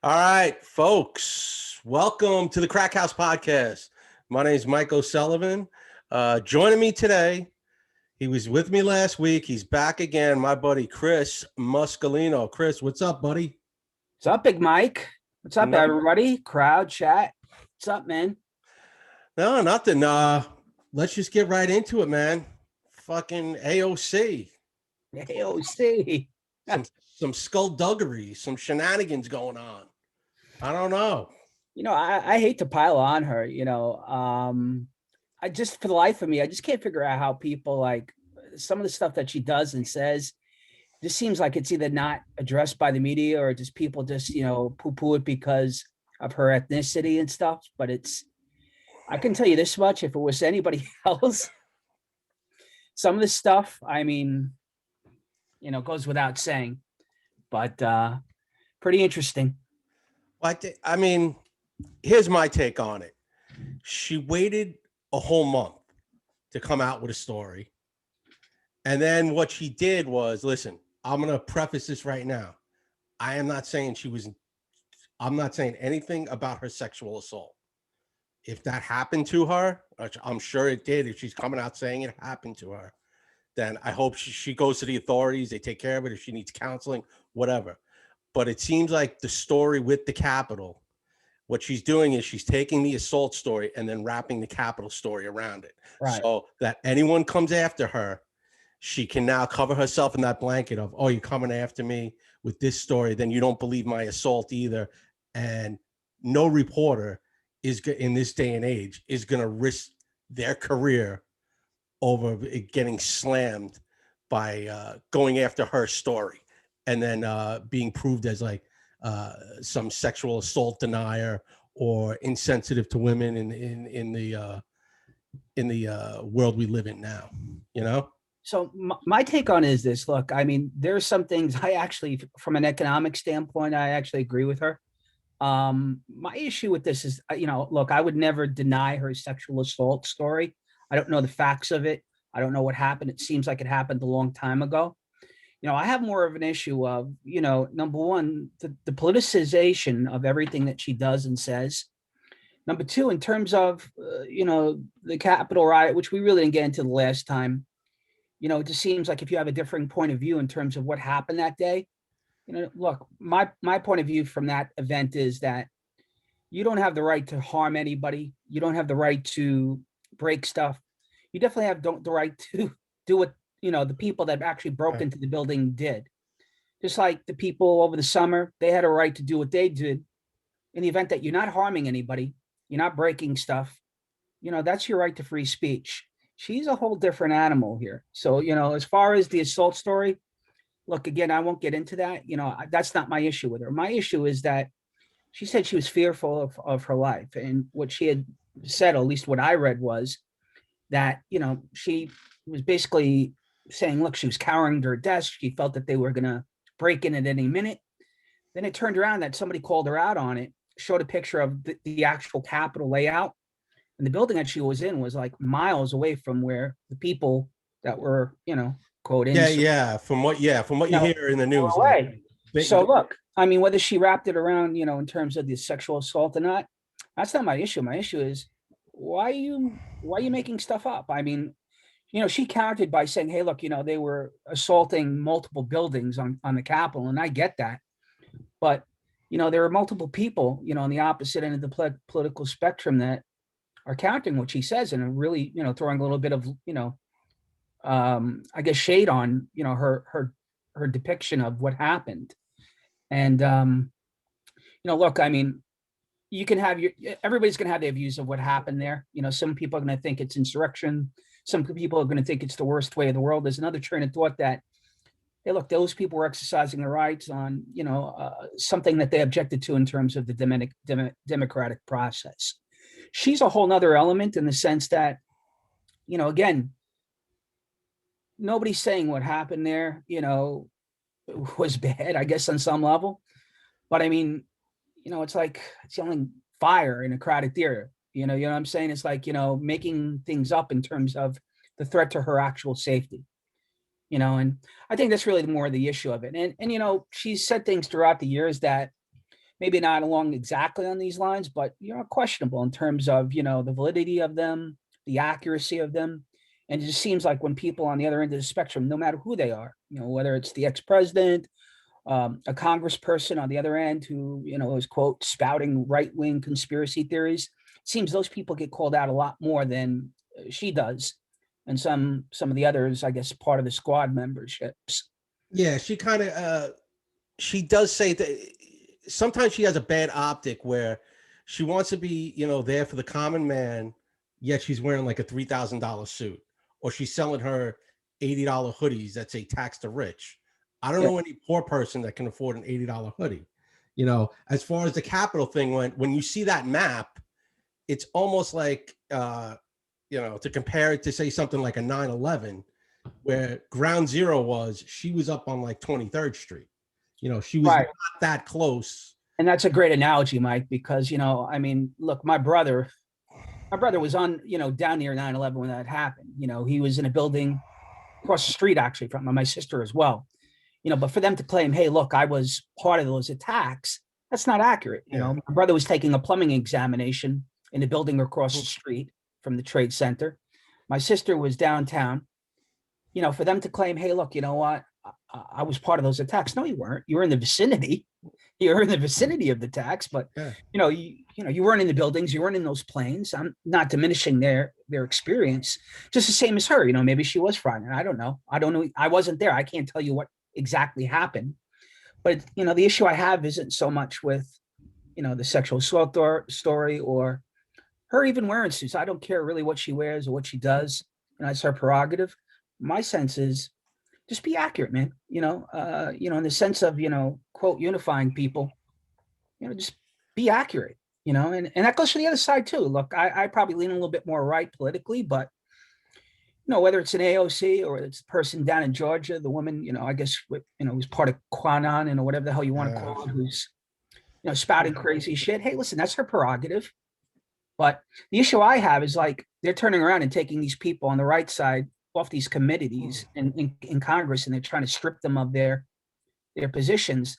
All right, folks, welcome to the Crack House Podcast. My name is Mike O'Sullivan. Joining me today, he was with me last week. He's back again, my buddy Chris Muscalino. Chris, what's up, buddy? What's up, Big Mike? What's up, No, everybody? Crowd chat. What's up, man? no, nothing. Let's just get right into it, man. Fucking AOC. AOC. Some some skullduggery, some shenanigans going on. I don't know. I hate to pile on her, I just, for the life of me, I just can't figure out how people like some of the stuff that she does and says just seems like it's either not addressed by the media or just people just, poo-poo it because of her ethnicity and stuff. But I can tell you this much, if it was anybody else, some of the stuff, goes without saying, but pretty interesting. I mean, here's my take on it. She waited a whole month to come out with a story. And then what she did was, listen, I'm going to preface this right now. I'm not saying anything about her sexual assault. If that happened to her, which I'm sure it did, if she's coming out saying it happened to her, then I hope she goes to the authorities. They take care of it. If she needs counseling, whatever. But it seems like the story with the Capitol, what she's doing is she's taking the assault story and then wrapping the Capitol story around it. Right. So that anyone comes after her, she can now cover herself in that blanket of, oh, you're coming after me with this story, then you don't believe my assault either. And no reporter is in this day and age is going to risk their career over getting slammed by going after her story and then being proved as like some sexual assault denier or insensitive to women in the world we live in now, you know? So my take on it is this. Look, there's some things I actually, from an economic standpoint, I actually agree with her. My issue with this is, look, I would never deny her sexual assault story. I don't know the facts of it. I don't know what happened. It seems like it happened a long time ago. I have more of an issue of, number one, the politicization of everything that she does and says. Number two, in terms of, the Capitol riot, which we really didn't get into the last time, it just seems like if you have a differing point of view in terms of what happened that day, look, my point of view from that event is that you don't have the right to harm anybody. You don't have the right to break stuff. You definitely have the right to do what, the people that actually broke into the building did. Just like the people over the summer, they had a right to do what they did in the event that you're not harming anybody, you're not breaking stuff, that's your right to free speech. She's a whole different animal here. So, as far as the assault story, look, again, I won't get into that. That's not my issue with her. My issue is that she said she was fearful of her life. And what she had said, at least what I read, was that, she was basically saying, look, she was cowering to her desk. She felt that they were going to break in at any minute. Then it turned around that somebody called her out on it, showed a picture of the actual Capitol layout. And the building that she was in was like miles away from where the people that were, quote, From what you hear in the news. Away. So look, whether she wrapped it around, in terms of the sexual assault or not, that's not my issue. My issue is why are you making stuff up? She countered by saying, hey, look, they were assaulting multiple buildings on the Capitol, and I get that. But, there are multiple people, on the opposite end of the political spectrum that are countering what she says and are really, throwing a little bit of, I guess, shade on, her depiction of what happened. And, look, you can have everybody's going to have their views of what happened there. Some people are going to think it's insurrection. Some people are going to think it's the worst way of the world. There's another train of thought that, hey, look, those people were exercising their rights on, something that they objected to in terms of the democratic process. She's a whole nother element in the sense that, again, nobody's saying what happened there, was bad, I guess, on some level. But it's like it's yelling fire in a crowded theater. You know what I'm saying? It's like, making things up in terms of the threat to her actual safety. And I think that's really more the issue of it. And she's said things throughout the years that, maybe not along exactly on these lines, but questionable in terms of the validity of them, the accuracy of them. And it just seems like when people on the other end of the spectrum, no matter who they are, whether it's the ex-president, a congressperson on the other end who is quote spouting right-wing conspiracy theories, it seems those people get called out a lot more than she does, and some of the others, I guess, part of the squad memberships. Yeah, she kind of she does say that sometimes she has a bad optic where she wants to be, there for the common man, yet she's wearing like a $3,000 suit, or she's selling her $80 hoodies that say tax the rich. I don't Yeah. know any poor person that can afford an $80 hoodie. As far as the Capitol thing went, when you see that map, it's almost like, to compare it to say something like a 9/11, where ground zero was, she was up on like 23rd Street. She was Right. not that close. And that's a great analogy, Mike, because I mean, look, my brother was on, down near 9/11 when that happened. He was in a building across the street actually from my sister as well. But for them to claim, hey, look, I was part of those attacks, that's not accurate. Yeah. My brother was taking a plumbing examination in the building across the street from the trade center. My sister was downtown. For them to claim, hey, look, you know what? I was part of those attacks. No, you weren't. You were in the vicinity. You were in the vicinity of the attacks, but Yeah. you weren't in the buildings. You weren't in those planes. I'm not diminishing their experience. Just the same as her. Maybe she was frightened. I don't know. I wasn't there. I can't tell you what exactly happened. But the issue I have isn't so much with the sexual assault story or her even wearing suits. I don't care really what she wears or what she does. It's her prerogative. My sense is just be accurate, man. In the sense of quote unifying people. Just be accurate. And that goes for the other side too. Look, I probably lean a little bit more right politically, but whether it's an AOC or it's a person down in Georgia, the woman, I guess, who's part of Quanon and whatever the hell you want to call it, who's, spouting crazy shit. Hey, listen, that's her prerogative. But the issue I have is like they're turning around and taking these people on the right side off these committees in Congress, and they're trying to strip them of their positions.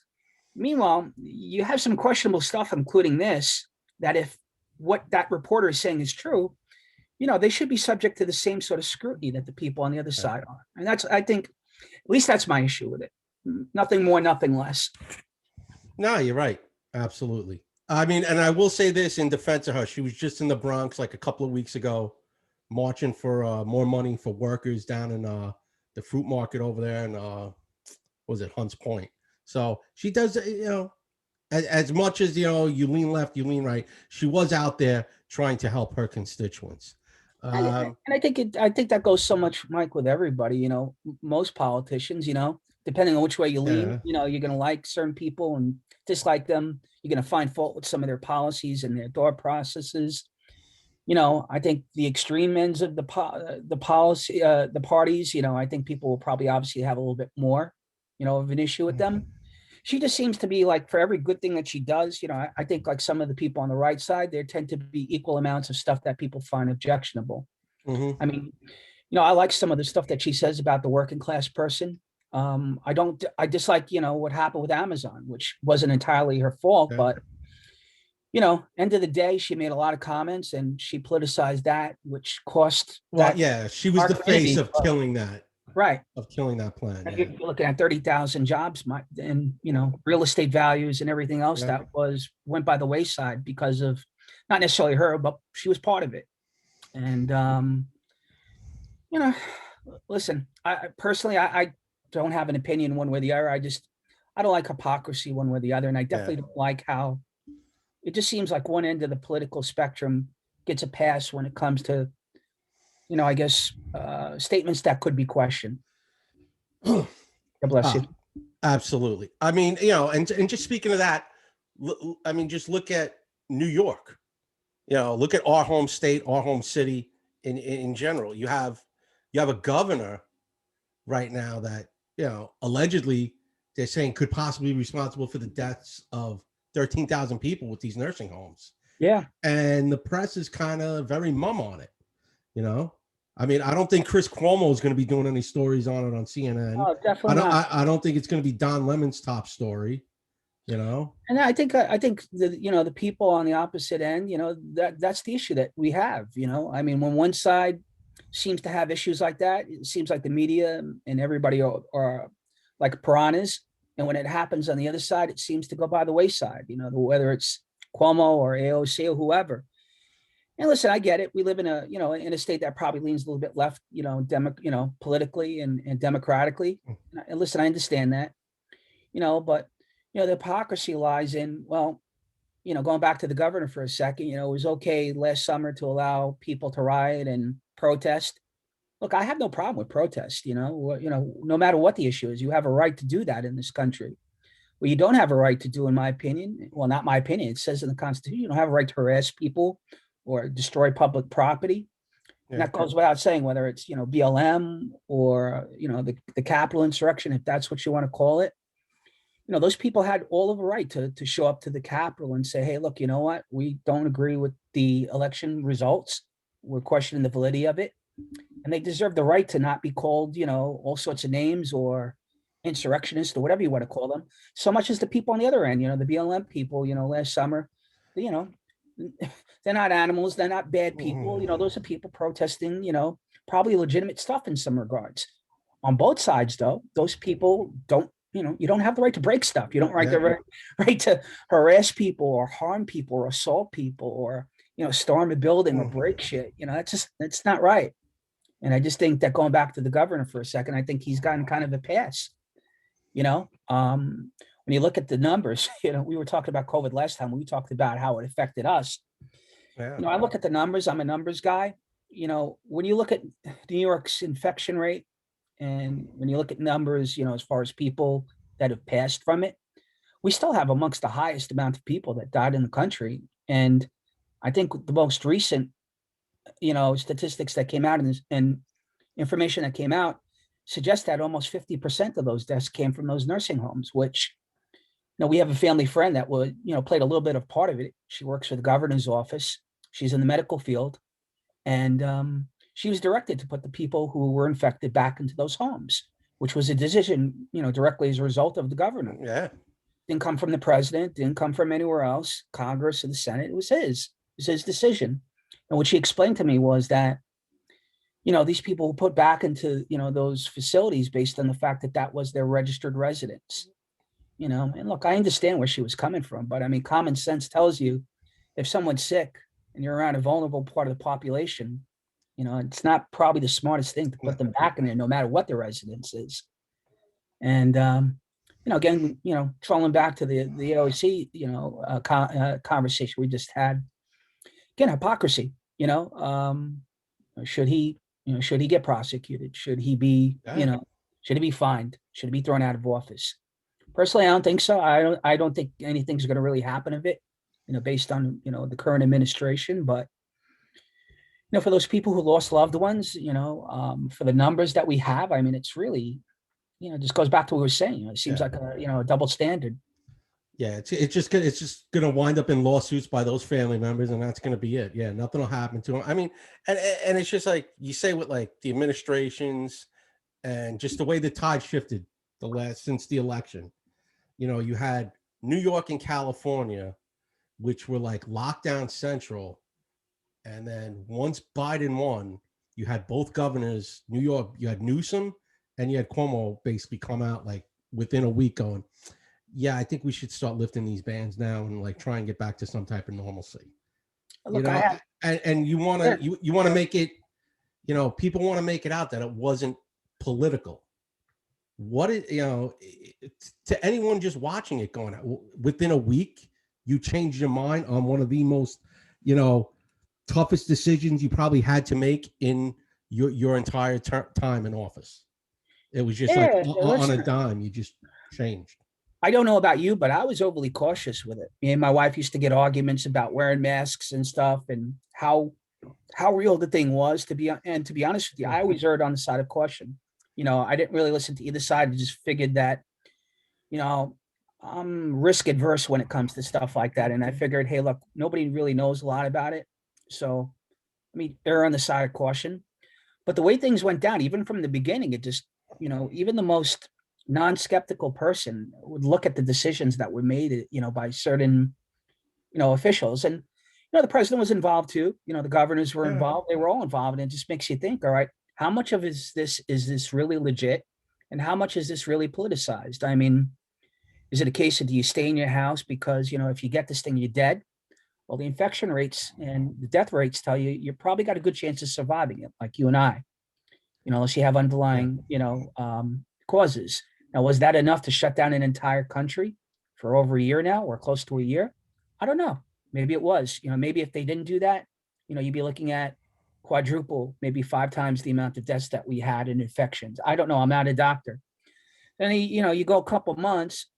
Meanwhile, you have some questionable stuff, including this, that if what that reporter is saying is true, they should be subject to the same sort of scrutiny that the people on the other side are. And that's, I think, at least that's my issue with it. Nothing more, nothing less. No, you're right. Absolutely. I mean, and I will say this in defense of her. She was just in the Bronx like a couple of weeks ago, marching for more money for workers down in the fruit market over there in was it Hunts Point. So she does, as much as you lean left, you lean right. She was out there trying to help her constituents. And I think that goes so much, Mike, with everybody. Most politicians, depending on which way you lean, Yeah. you're going to like certain people and dislike them. You're going to find fault with some of their policies and their thought processes. I think the extreme ends of the policy, the parties, I think people will probably obviously have a little bit more, of an issue with them. She just seems to be like, for every good thing that she does, I think like some of the people on the right side, there tend to be equal amounts of stuff that people find objectionable. Mm-hmm. I mean, I like some of the stuff that she says about the working class person. I dislike, what happened with Amazon, which wasn't entirely her fault, Yeah. but end of the day, she made a lot of comments and she politicized that, which cost. Well, yeah, she was the face of killing that. Right. Of killing that plan. Yeah. You're looking at 30,000 jobs, and real estate values and everything else that went by the wayside because of not necessarily her, but she was part of it. And listen, I personally, I don't have an opinion one way or the other. I don't like hypocrisy one way or the other, and I definitely don't like how it just seems like one end of the political spectrum gets a pass when it comes to, I guess, statements that could be questioned. God bless you. Absolutely. I mean, and just speaking of that, I mean, just look at New York. Look at our home state, our home city in general. You have a governor right now that, allegedly they're saying could possibly be responsible for the deaths of 13,000 people with these nursing homes. Yeah. And the press is kind of very mum on it, I mean, I don't think Chris Cuomo is going to be doing any stories on it on CNN. Oh, definitely not. I don't think it's going to be Don Lemon's top story. You know? And I think the the people on the opposite end, that's the issue that we have. I mean, when one side seems to have issues like that, it seems like the media and everybody are like piranhas, and when it happens on the other side, it seems to go by the wayside. Whether it's Cuomo or AOC or whoever. And listen, I get it. We live in a in a state that probably leans a little bit left, politically and democratically. And listen, I understand that, but the hypocrisy lies in, well, going back to the governor for a second, it was okay last summer to allow people to riot and protest. Look, I have no problem with protest, no matter what the issue is, you have a right to do that in this country. What you don't have a right to do, in my opinion, well, not my opinion, it says in the Constitution, you don't have a right to harass people or destroy public property. And Yeah. that goes without saying, whether it's, BLM or, the Capitol insurrection, if that's what you want to call it. Those people had all of a right to show up to the Capitol and say, hey, look, you know what? We don't agree with the election results. We're questioning the validity of it. And they deserve the right to not be called, all sorts of names or insurrectionists or whatever you want to call them. So much as the people on the other end, the BLM people, last summer, you know, they're not animals. They're not bad people. Those are people protesting, probably legitimate stuff in some regards. On both sides, though, those people don't, you don't have the right to break stuff. You don't Yeah. right to harass people or harm people or assault people or, storm a building or break shit. That's not right. And I just think that going back to the governor for a second, I think he's gotten kind of a pass. When you look at the numbers, we were talking about COVID last time. We talked about how it affected us. Yeah. I look at the numbers. I'm a numbers guy. When you look at New York's infection rate and when you look at numbers, as far as people that have passed from it, we still have amongst the highest amount of people that died in the country. And I think the most recent, statistics that came out and information that came out suggests that almost 50% of those deaths came from those nursing homes, which, we have a family friend that would, played a little bit of part of it. She works for the governor's office. She's in the medical field. And she was directed to put the people who were infected back into those homes, which was a decision, directly as a result of the governor. Yeah. Didn't come from the president, didn't come from anywhere else, Congress or the Senate. It was his. It was his decision. And what she explained to me was that, these people were put back into, those facilities based on the fact that that was their registered residence. And look, I understand where she was coming from, but I mean, common sense tells you if someone's sick and you're around a vulnerable part of the population, it's not probably the smartest thing to put them back in there, no matter what their residence is. And, again, trolling back to the OC, conversation we just had, again, hypocrisy, should he, should he get prosecuted? Should he be, Yeah. should he be fined? Should he be thrown out of office? Personally, I don't think so. I don't think anything's going to really happen of it, based on, the current administration. But, for those people who lost loved ones, for the numbers that we have, I mean, it's really, just goes back to what we were saying. It seems Yeah. like a double standard. Yeah, it's just gonna wind up in lawsuits by those family members, and that's gonna be it. Yeah, nothing will happen to them. I mean, and it's just like you say with like the administrations and just the way the tide shifted the last since the election. You had New York and California, which were like lockdown central, and then once Biden won, you had both governors. New York, you had Newsom, and you had Cuomo basically come out like within a week going, yeah, I think we should start lifting these bans now and like try and get back to some type of normalcy. Look, I have, And you want yeah, to you want to make it, people want to make it out that it wasn't political. What it, to anyone just watching it going within a week, you changed your mind on one of the most, toughest decisions you probably had to make in your entire time in office. It was just like yeah. on a Listen, dime, you just changed. I don't know about you, but I was overly cautious with it. Me and my wife used to get arguments about wearing masks and stuff, and how real the thing was. To be honest with you, I always erred on the side of caution. I didn't really listen to either side. I just figured that, you know, I'm risk adverse when it comes to stuff like that. And I figured, hey, look, nobody really knows a lot about it. So let me err on the side of caution. But the way things went down, even from the beginning, it just, even the most non-skeptical person would look at the decisions that were made, by certain, officials. And, the president was involved too. The governors were Yeah. involved. They were all involved. And it just makes you think, all right, how much of is this really legit? And how much is this really politicized? I mean, is it a case of do you stay in your house because, if you get this thing, you're dead? Well, the infection rates and the death rates tell you you're probably got a good chance of surviving it, like you and I, unless you have Yeah. underlying, causes. Now, was that enough to shut down an entire country for over a year now or close to a year? I don't know. Maybe it was. Maybe if they didn't do that, you'd be looking at quadruple, maybe 5 times the amount of deaths that we had in infections. I don't know. I'm not a doctor. Then, you go a couple months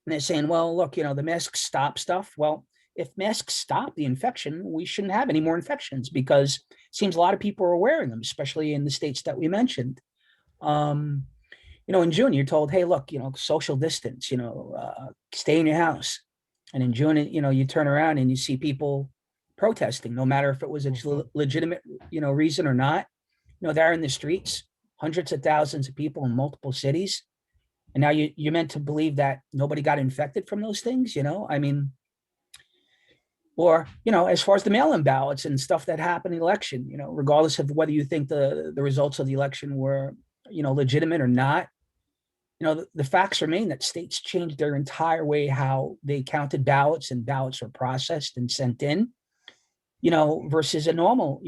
and they're saying, well, look, the masks stop stuff. Well, if masks stop the infection, we shouldn't have any more infections because it seems a lot of people are wearing them, especially in the states that we mentioned. Um, in June, you're told, hey, look, social distance, stay in your house. And in June, you turn around and you see people protesting, no matter if it was a Mhm. legitimate, reason or not. They're in the streets, hundreds of thousands of people in multiple cities. And now you're meant to believe that nobody got infected from those things, I mean, or, as far as the mail-in ballots and stuff that happened in the election, regardless of whether you think the results of the election were, legitimate or not, the facts remain that states changed their entire way how they counted ballots and ballots were processed and sent in, versus a normal,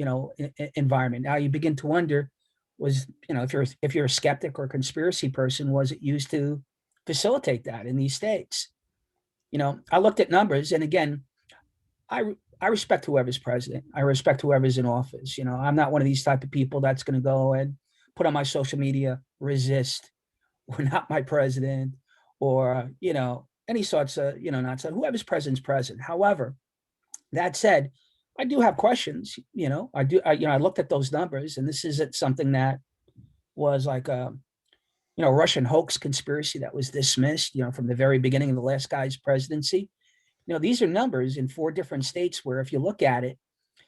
environment. Now you begin to wonder, was, if you're a skeptic or a conspiracy person, was it used to facilitate that in these states? I looked at numbers, and again, I respect whoever's president. I respect whoever's in office. I'm not one of these type of people that's going to go and put on my social media, resist, or not my president, or any sorts of nonsense. Whoever's president's president. However, that said, I do have questions. I do. I looked at those numbers, and this isn't something that was like a Russian hoax conspiracy that was dismissed. From the very beginning of the last guy's presidency. These are numbers in 4 different states where, if you look at it,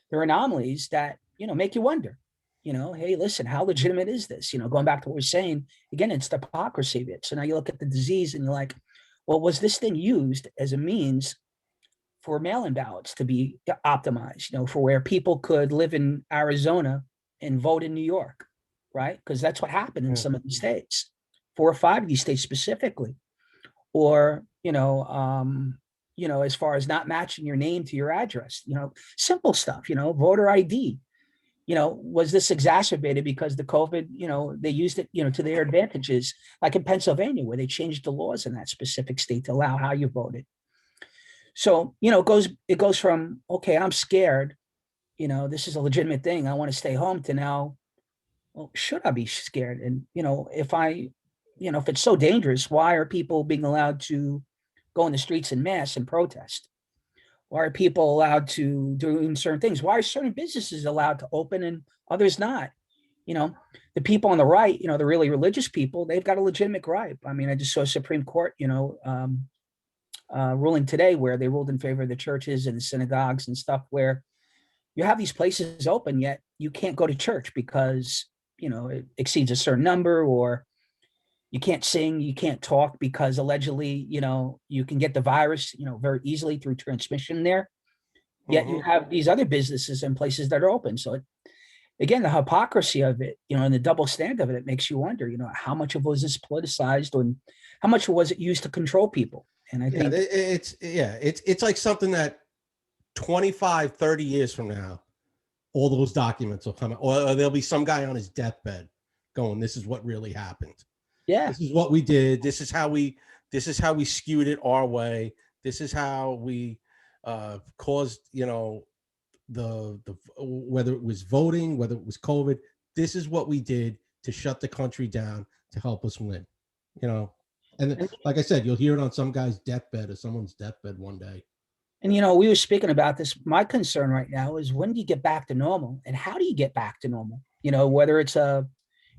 there are anomalies that make you wonder. Hey, listen, how legitimate is this? Going back to what we're saying again, it's the hypocrisy of it. So now you look at the disease and you're like, well, was this thing used as a means for mail-in ballots to be optimized, for where people could live in Arizona and vote in New York, right? Because that's what happened in Yeah. some of these states, 4 or 5 of these states specifically. Or, as far as not matching your name to your address, simple stuff, voter ID. Was this exacerbated because the COVID, they used it, to their advantages, like in Pennsylvania, where they changed the laws in that specific state to allow how you voted. So, it goes from, okay, I'm scared, this is a legitimate thing, I want to stay home, to now, well, should I be scared? And, if it's so dangerous, why are people being allowed to go in the streets in mass and protest? Why are people allowed to do certain things? Why are certain businesses allowed to open and others not? You know, the people on the right, the really religious people, they've got a legitimate gripe. I mean, I just saw Supreme Court, ruling today where they ruled in favor of the churches and the synagogues and stuff, where you have these places open, yet you can't go to church because, it exceeds a certain number, or you can't sing, you can't talk because allegedly, you can get the virus, very easily through transmission there. Yet you Mhm. have these other businesses and places that are open. So again, the hypocrisy of it, and the double standard of it, it makes you wonder, how much of it was this politicized, and how much was it used to control people? And I Yeah, think, it's like something that 25, 30 years from now, all those documents will come out, or there'll be some guy on his deathbed going, "This is what really happened. yeah. This is what we did. This is how we skewed it our way. This is how we caused, the whether it was voting, whether it was COVID. This is what we did to shut the country down to help us win." You know, and And, like I said, you'll hear it on some guy's deathbed or someone's deathbed one day. we were speaking about this. My concern right now is, when do you get back to normal, and how do you get back to normal? Whether it's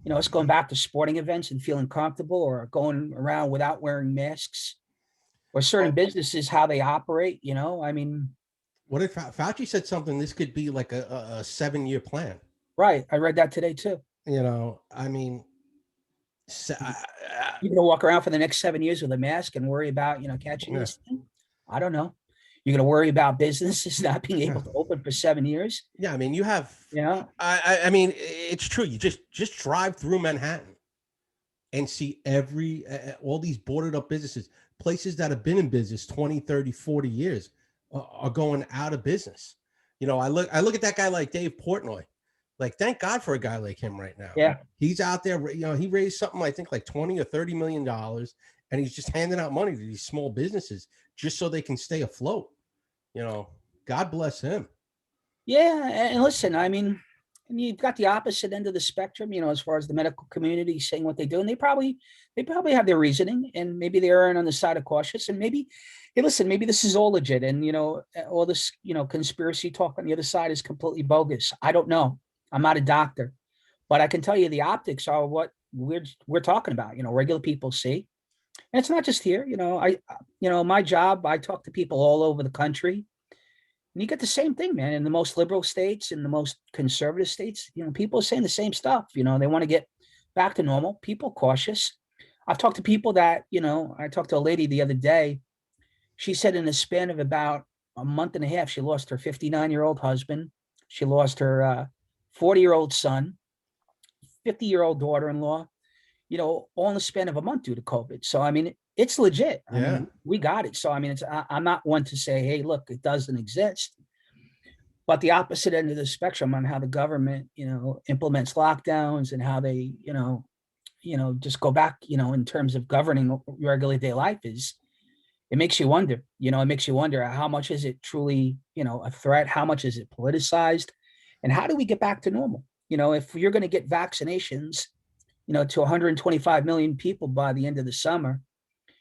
it's going back to sporting events and feeling comfortable, or going around without wearing masks, or certain Well, businesses, how they operate. I mean, what if Fauci said something? This could be like a 7-year plan. right. I read that today too. I mean, So, You're gonna walk around for the next 7 years with a mask and worry about, catching yeah, this thing? I don't know. You're gonna worry about businesses not being yeah, able to open for 7 years? yeah. I mean, you have. You know? I mean, it's true. You just drive through Manhattan and see all these boarded up businesses, places that have been in business 20, 30, 40 years are going out of business. I look at that guy like Dave Portnoy. Like, thank God for a guy like him right now. Yeah. He's out there, he raised something, I think, like 20 or $30 million, and he's just handing out money to these small businesses just so they can stay afloat. You know, God bless him. Yeah. And listen, I mean, and you've got the opposite end of the spectrum, as far as the medical community saying what they do. And they probably have their reasoning, and maybe they are on the side of cautious. And maybe, hey, listen, maybe this is all legit. And all this, conspiracy talk on the other side is completely bogus. I don't know. I'm not a doctor. But I can tell you the optics are what we're talking about, regular people see. And it's not just here, my job, I talk to people all over the country. And you get the same thing, man. In the most liberal states, in the most conservative states, people are saying the same stuff. They want to get back to normal. People cautious. I've talked to people that, I talked to a lady the other day. She said in the span of about a month and a half, she lost her 59-year-old husband. She lost her 40-year-old son, 50-year-old daughter-in-law, all in the span of a month due to COVID. So, I mean, it's legit. I Yeah. mean, we got it. So, I mean, I'm not one to say, hey, look, it doesn't exist. But the opposite end of the spectrum on how the government, implements lockdowns and how they, just go back, in terms of governing your regular day life it makes you wonder, it makes you wonder how much is it truly, a threat? How much is it politicized? And how do we get back to normal? If you're going to get vaccinations, to 125 million people by the end of the summer,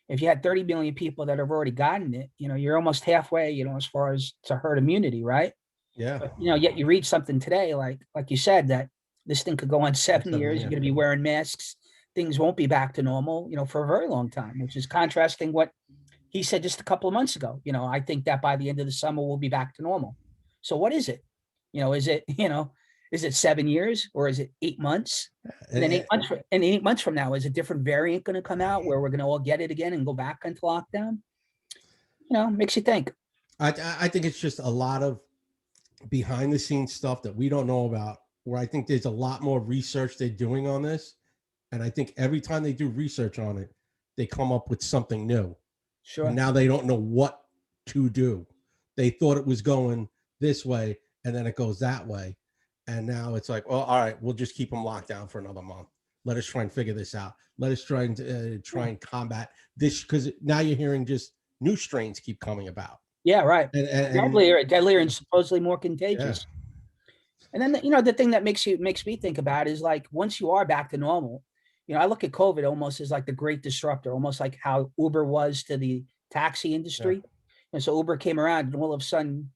if you had 30 million people that have already gotten it, you're almost halfway, as far as to herd immunity, right? Yeah. But, yet you read something today, like you said, that this thing could go on 7 years. You're going to be wearing masks. Things won't be back to normal, for a very long time, which is contrasting what he said just a couple of months ago. I think that by the end of the summer, we'll be back to normal. So what is it? Is it 7 years or is it 8 months? And then 8 months, and 8 months from now, is a different variant going to come out where we're going to all get it again and go back into lockdown? Makes you think. I think it's just a lot of behind the scenes stuff that we don't know about, where I think there's a lot more research they're doing on this. And I think every time they do research on it, they come up with something new. Sure. And now they don't know what to do. They thought it was going this way, and then it goes that way. And now it's like, well, all right, we'll just keep them locked down for another month. Let us try and figure this out. Let us try and combat this, because now you're hearing just new strains keep coming about. Yeah, right. Deadlier and supposedly more Yeah. contagious. And then, the thing that makes me think about is, like, once you are back to normal, I look at COVID almost as like the great disruptor, almost like how Uber was to the taxi industry. And so Uber came around, and all of a sudden,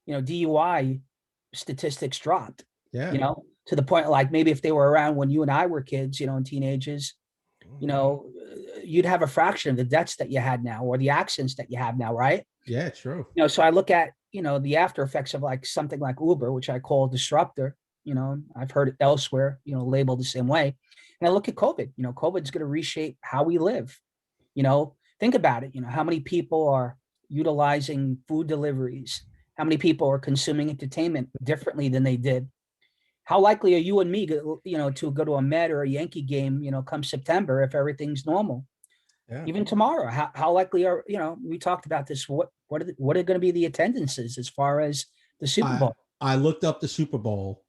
DUI statistics dropped, Yeah. to the point, like, maybe if they were around when you and I were kids, and teenagers, you'd have a fraction of the deaths that you had now, or the accidents that you have now, right? Yeah, true. So I look at, the after effects of like something like Uber, which I call a disruptor. I've heard it elsewhere, labeled the same way. And I look at COVID, COVID's going to reshape how we live. Think about it. How many people are utilizing food deliveries? How many people are consuming entertainment differently than they did? How likely are you and me, to go to a Met or a Yankee game, come September, if everything's normal? Yeah. Even tomorrow, how likely are, we talked about this, what are going to be the attendances as far as the Super Bowl? I looked up the Super Bowl.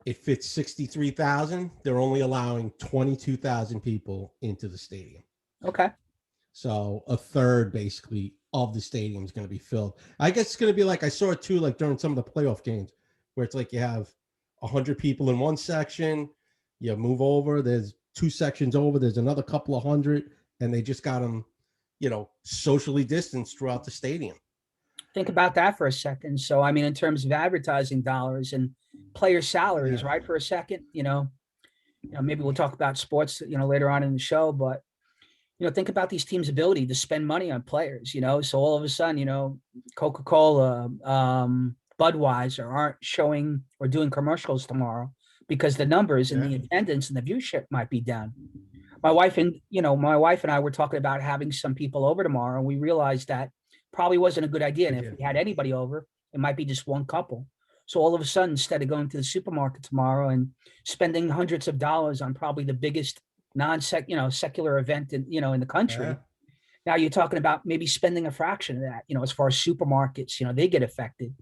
It fits 63,000. They're only allowing 22,000 people into the stadium. Okay. So a third basically of the stadium is going to be filled. I guess it's going to be like, I saw it too, like during some of the playoff games, where it's like you have 100 people in one section, you move over, there's two sections over, there's another couple of hundred, and they just got them, socially distanced throughout the stadium. Think about that for a second. So, I mean, in terms of advertising dollars and player salaries, right? For a second, maybe we'll talk about sports, later on in the show, but think about these teams' ability to spend money on players, so all of a sudden, Coca-Cola, Budweiser aren't showing or doing commercials tomorrow, because the numbers and Yeah. the attendance and the viewership might be down. My wife and I were talking about having some people over tomorrow, and we realized that probably wasn't a good idea. And Good if deal. we had anybody over, it might be just one couple. So all of a sudden, instead of going to the supermarket tomorrow and spending hundreds of dollars on probably the biggest secular event in the Yeah. country, now you're talking about maybe spending a fraction of that, as far as supermarkets, they get affected.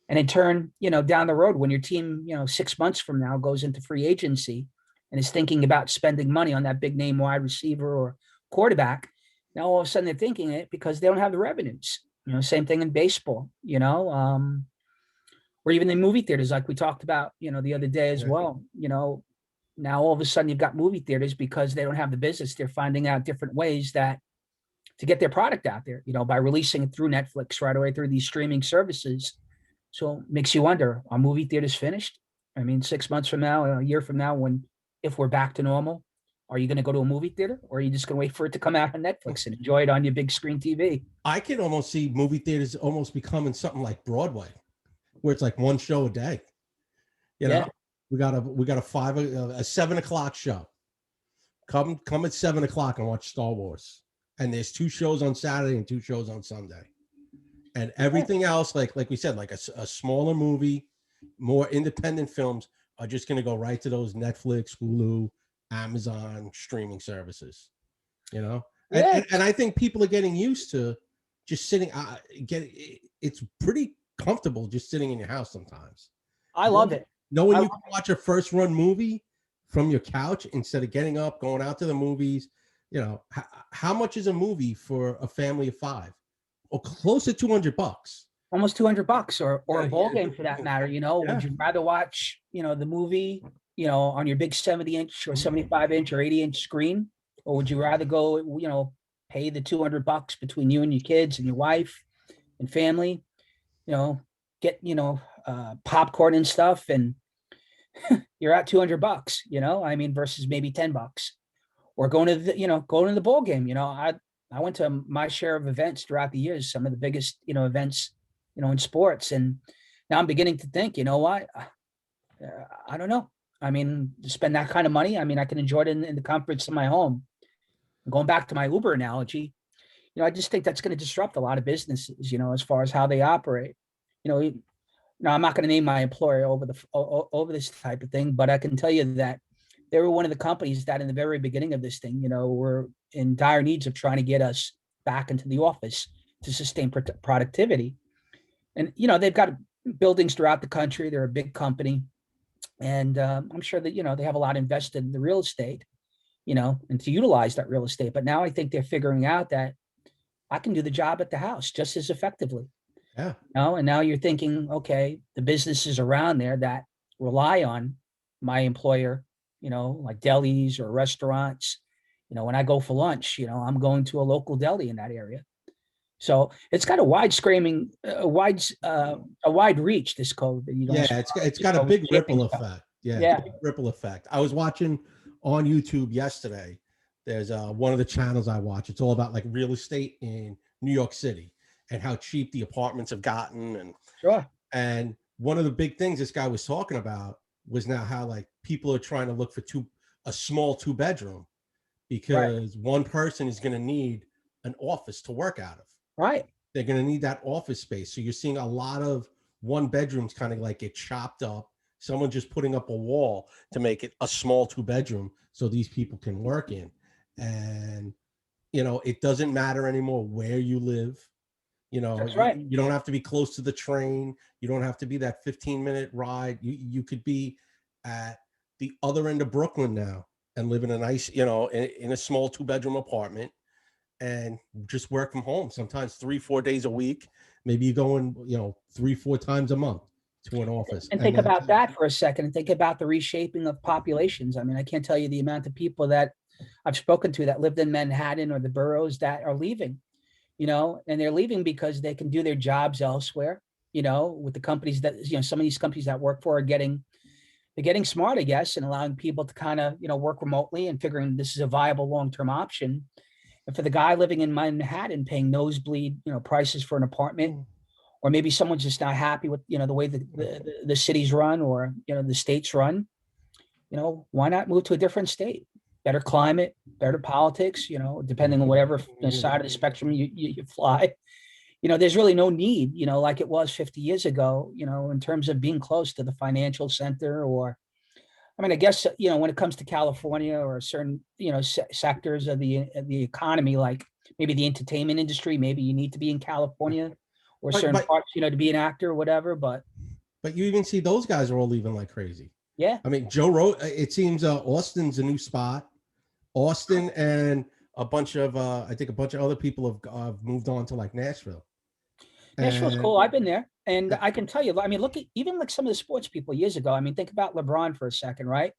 And in turn, down the road, when your team, 6 months from now goes into free agency and is thinking about spending money on that big name wide receiver or quarterback, now all of a sudden they're thinking it because they don't have the revenues. Same thing in baseball, or even in movie theaters, like we talked about, the other day as Yeah. well. Now all of a sudden you've got movie theaters because they don't have the business. They're finding out different ways that to get their product out there, by releasing it through Netflix right away through these streaming services. So it makes you wonder, are movie theaters finished? I mean, 6 months from now, a year from now, if we're back to normal, are you going to go to a movie theater, or are you just going to wait for it to come out on Netflix and enjoy it on your big screen TV? I can almost see movie theaters almost becoming something like Broadway, where it's like one show a day. You Yeah. know, we got a 7 o'clock show. Come at 7 o'clock and watch Star Wars. And there's two shows on Saturday and two shows on Sunday. And everything else, like we said, like a smaller movie, more independent films are just going to go right to those Netflix, Hulu, Amazon streaming services. You know, and, Yeah. and and I think people are getting used to just sitting. It's pretty comfortable just sitting in your house sometimes. I love it. Knowing I you can watch a first run movie from your couch instead of getting up, going out to the movies. How much is a movie for a family of five? Or close to $200. almost $200 or a Yeah, ball yeah, game for that matter. yeah. Would you rather watch, the movie, on your big 70-inch or 75-inch or 80-inch screen? Or would you rather go, pay the $200 between you and your kids and your wife and family, you know, get, popcorn and stuff, and you're at $200, I mean, versus maybe $10 or going to the ball game. I went to my share of events throughout the years, some of the biggest, events, in sports. And now I'm beginning to think, you know what? I don't know. I mean, to spend that kind of money, I mean, I can enjoy it in the comforts of my home. Going back to my Uber analogy, I just think that's going to disrupt a lot of businesses, as far as how they operate. Now I'm not going to name my employer over this type of thing, but I can tell you that they were one of the companies that in the very beginning of this thing, were in dire needs of trying to get us back into the office to sustain productivity. And, they've got buildings throughout the country. They're a big company. And I'm sure that, they have a lot invested in the real estate, and to utilize that real estate. But now I think they're figuring out that I can do the job at the house just as effectively. Yeah. And now you're thinking, okay, the businesses around there that rely on my employer, like delis or restaurants, when I go for lunch, I'm going to a local deli in that area. So it's got a wide reach, this COVID. Yeah, it's got a big ripple effect. Yeah, Yeah. big ripple effect. I was watching on YouTube yesterday. There's one of the channels I watch. It's all about like real estate in New York City and how cheap the apartments have gotten. Sure. And one of the big things this guy was talking about was now how like people are trying to look for a small 2 bedroom because one person is going to need an office to work out of. Right. They're going to need that office space. So you're seeing a lot of 1 bedrooms kind of like get chopped up. Someone just putting up a wall to make it a small 2 bedroom so these people can work in. And, it doesn't matter anymore where you live. That's right. You don't have to be close to the train. You don't have to be that 15-minute ride. You could be at the other end of Brooklyn now and live in a nice, in a small 2 bedroom apartment and just work from home. Sometimes 3-4 days a week. Maybe you go in, 3-4 times a month to an office. And think about that for a second and think about the reshaping of populations. I mean, I can't tell you the amount of people that I've spoken to that lived in Manhattan or the boroughs that are leaving, and they're leaving because they can do their jobs elsewhere, with the companies that, some of these companies that work for they're getting smart, I guess, and allowing people to kind of, work remotely and figuring this is a viable long-term option. And for the guy living in Manhattan paying nosebleed, prices for an apartment, or maybe someone's just not happy with, the way the cities run or, the states run, why not move to a different state? Better climate, better politics, depending on whatever side of the spectrum you fly. There's really no need, like it was 50 years ago, in terms of being close to the financial center or, I mean, I guess, when it comes to California or certain, sectors of the economy, like maybe the entertainment industry, maybe you need to be in California or But certain but parts, to be an actor or whatever. But but you even see those guys are all leaving like crazy. yeah, I mean, it seems Austin's a new spot. Austin and I think a bunch of other people have moved on to like Nashville. Nashville's And cool. I've been there. And uh, I can tell you, I mean, look at even like some of the sports people years ago. I mean, think about LeBron for a second, right?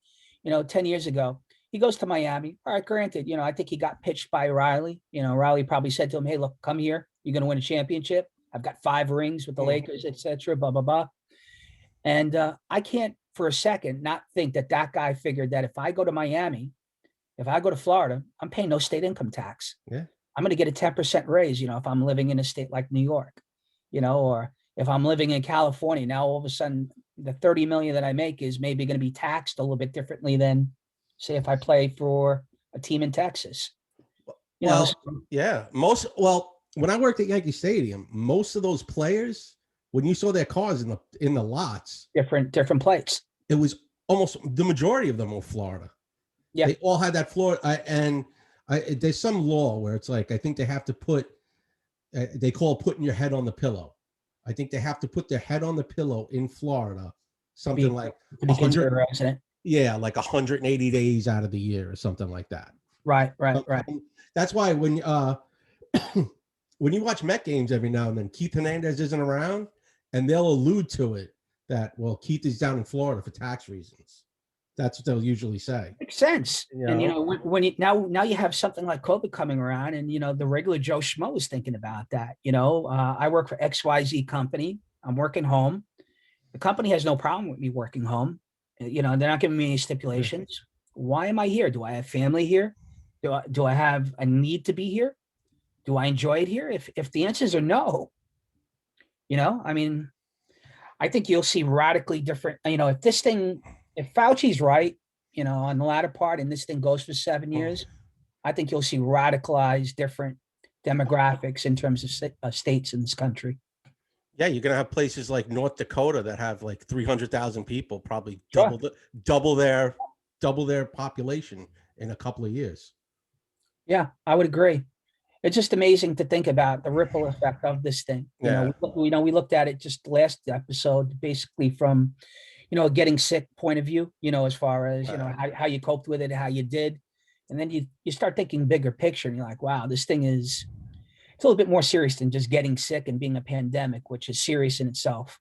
10 years ago, he goes to Miami. All right, granted, I think he got pitched by Riley. Riley probably said to him, hey, look, come here. You're going to win a championship. I've got 5 rings with the Lakers, etc. Blah, blah, blah. And I can't for a second not think that guy figured that if I go to Miami, if I go to Florida, I'm paying no state income tax. yeah, I'm going to get a 10% raise, if I'm living in a state like New York, or if I'm living in California. Now, all of a sudden, the 30 million that I make is maybe going to be taxed a little bit differently than, say, if I play for a team in Texas. well, yeah, when I worked at Yankee Stadium, most of those players, when you saw their cars in the lots, different plates. it was almost the majority of them were Florida. Yeah, they all had that Florida, there's some law where it's like I think they have to put they call putting your head on the pillow. I think they have to put their head on the pillow in Florida, something like to be 100, considered a resident. yeah, like 180 days out of the year or something like that. Right. That's why when when you watch Met games every now and then, Keith Hernandez isn't around, and they'll allude to it that, well, Keith is down in Florida for tax reasons. That's what they'll usually say. Makes sense. And when you now you have something like COVID coming around, and the regular Joe Schmo is thinking about that. I work for XYZ company. I'm working home. The company has no problem with me working home. They're not giving me any stipulations. Why am I here? Do I have family here? Do I have a need to be here? Do I enjoy it here? If the answers are no, I mean, I think you'll see radically different. If Fauci's right, on the latter part, and this thing goes for 7 years, I think you'll see radicalized different demographics in terms of states in this country. Yeah, you're gonna have places like North Dakota that have like 300,000 people, probably Sure. double their population in a couple of years. Yeah, I would agree. It's just amazing to think about the ripple effect of this thing. Yeah. We looked at it just last episode, basically from, getting sick point of view, as far as, how you coped with it, how you did. And then you start thinking bigger picture, and you're like, wow, this thing it's a little bit more serious than just getting sick and being a pandemic, which is serious in itself.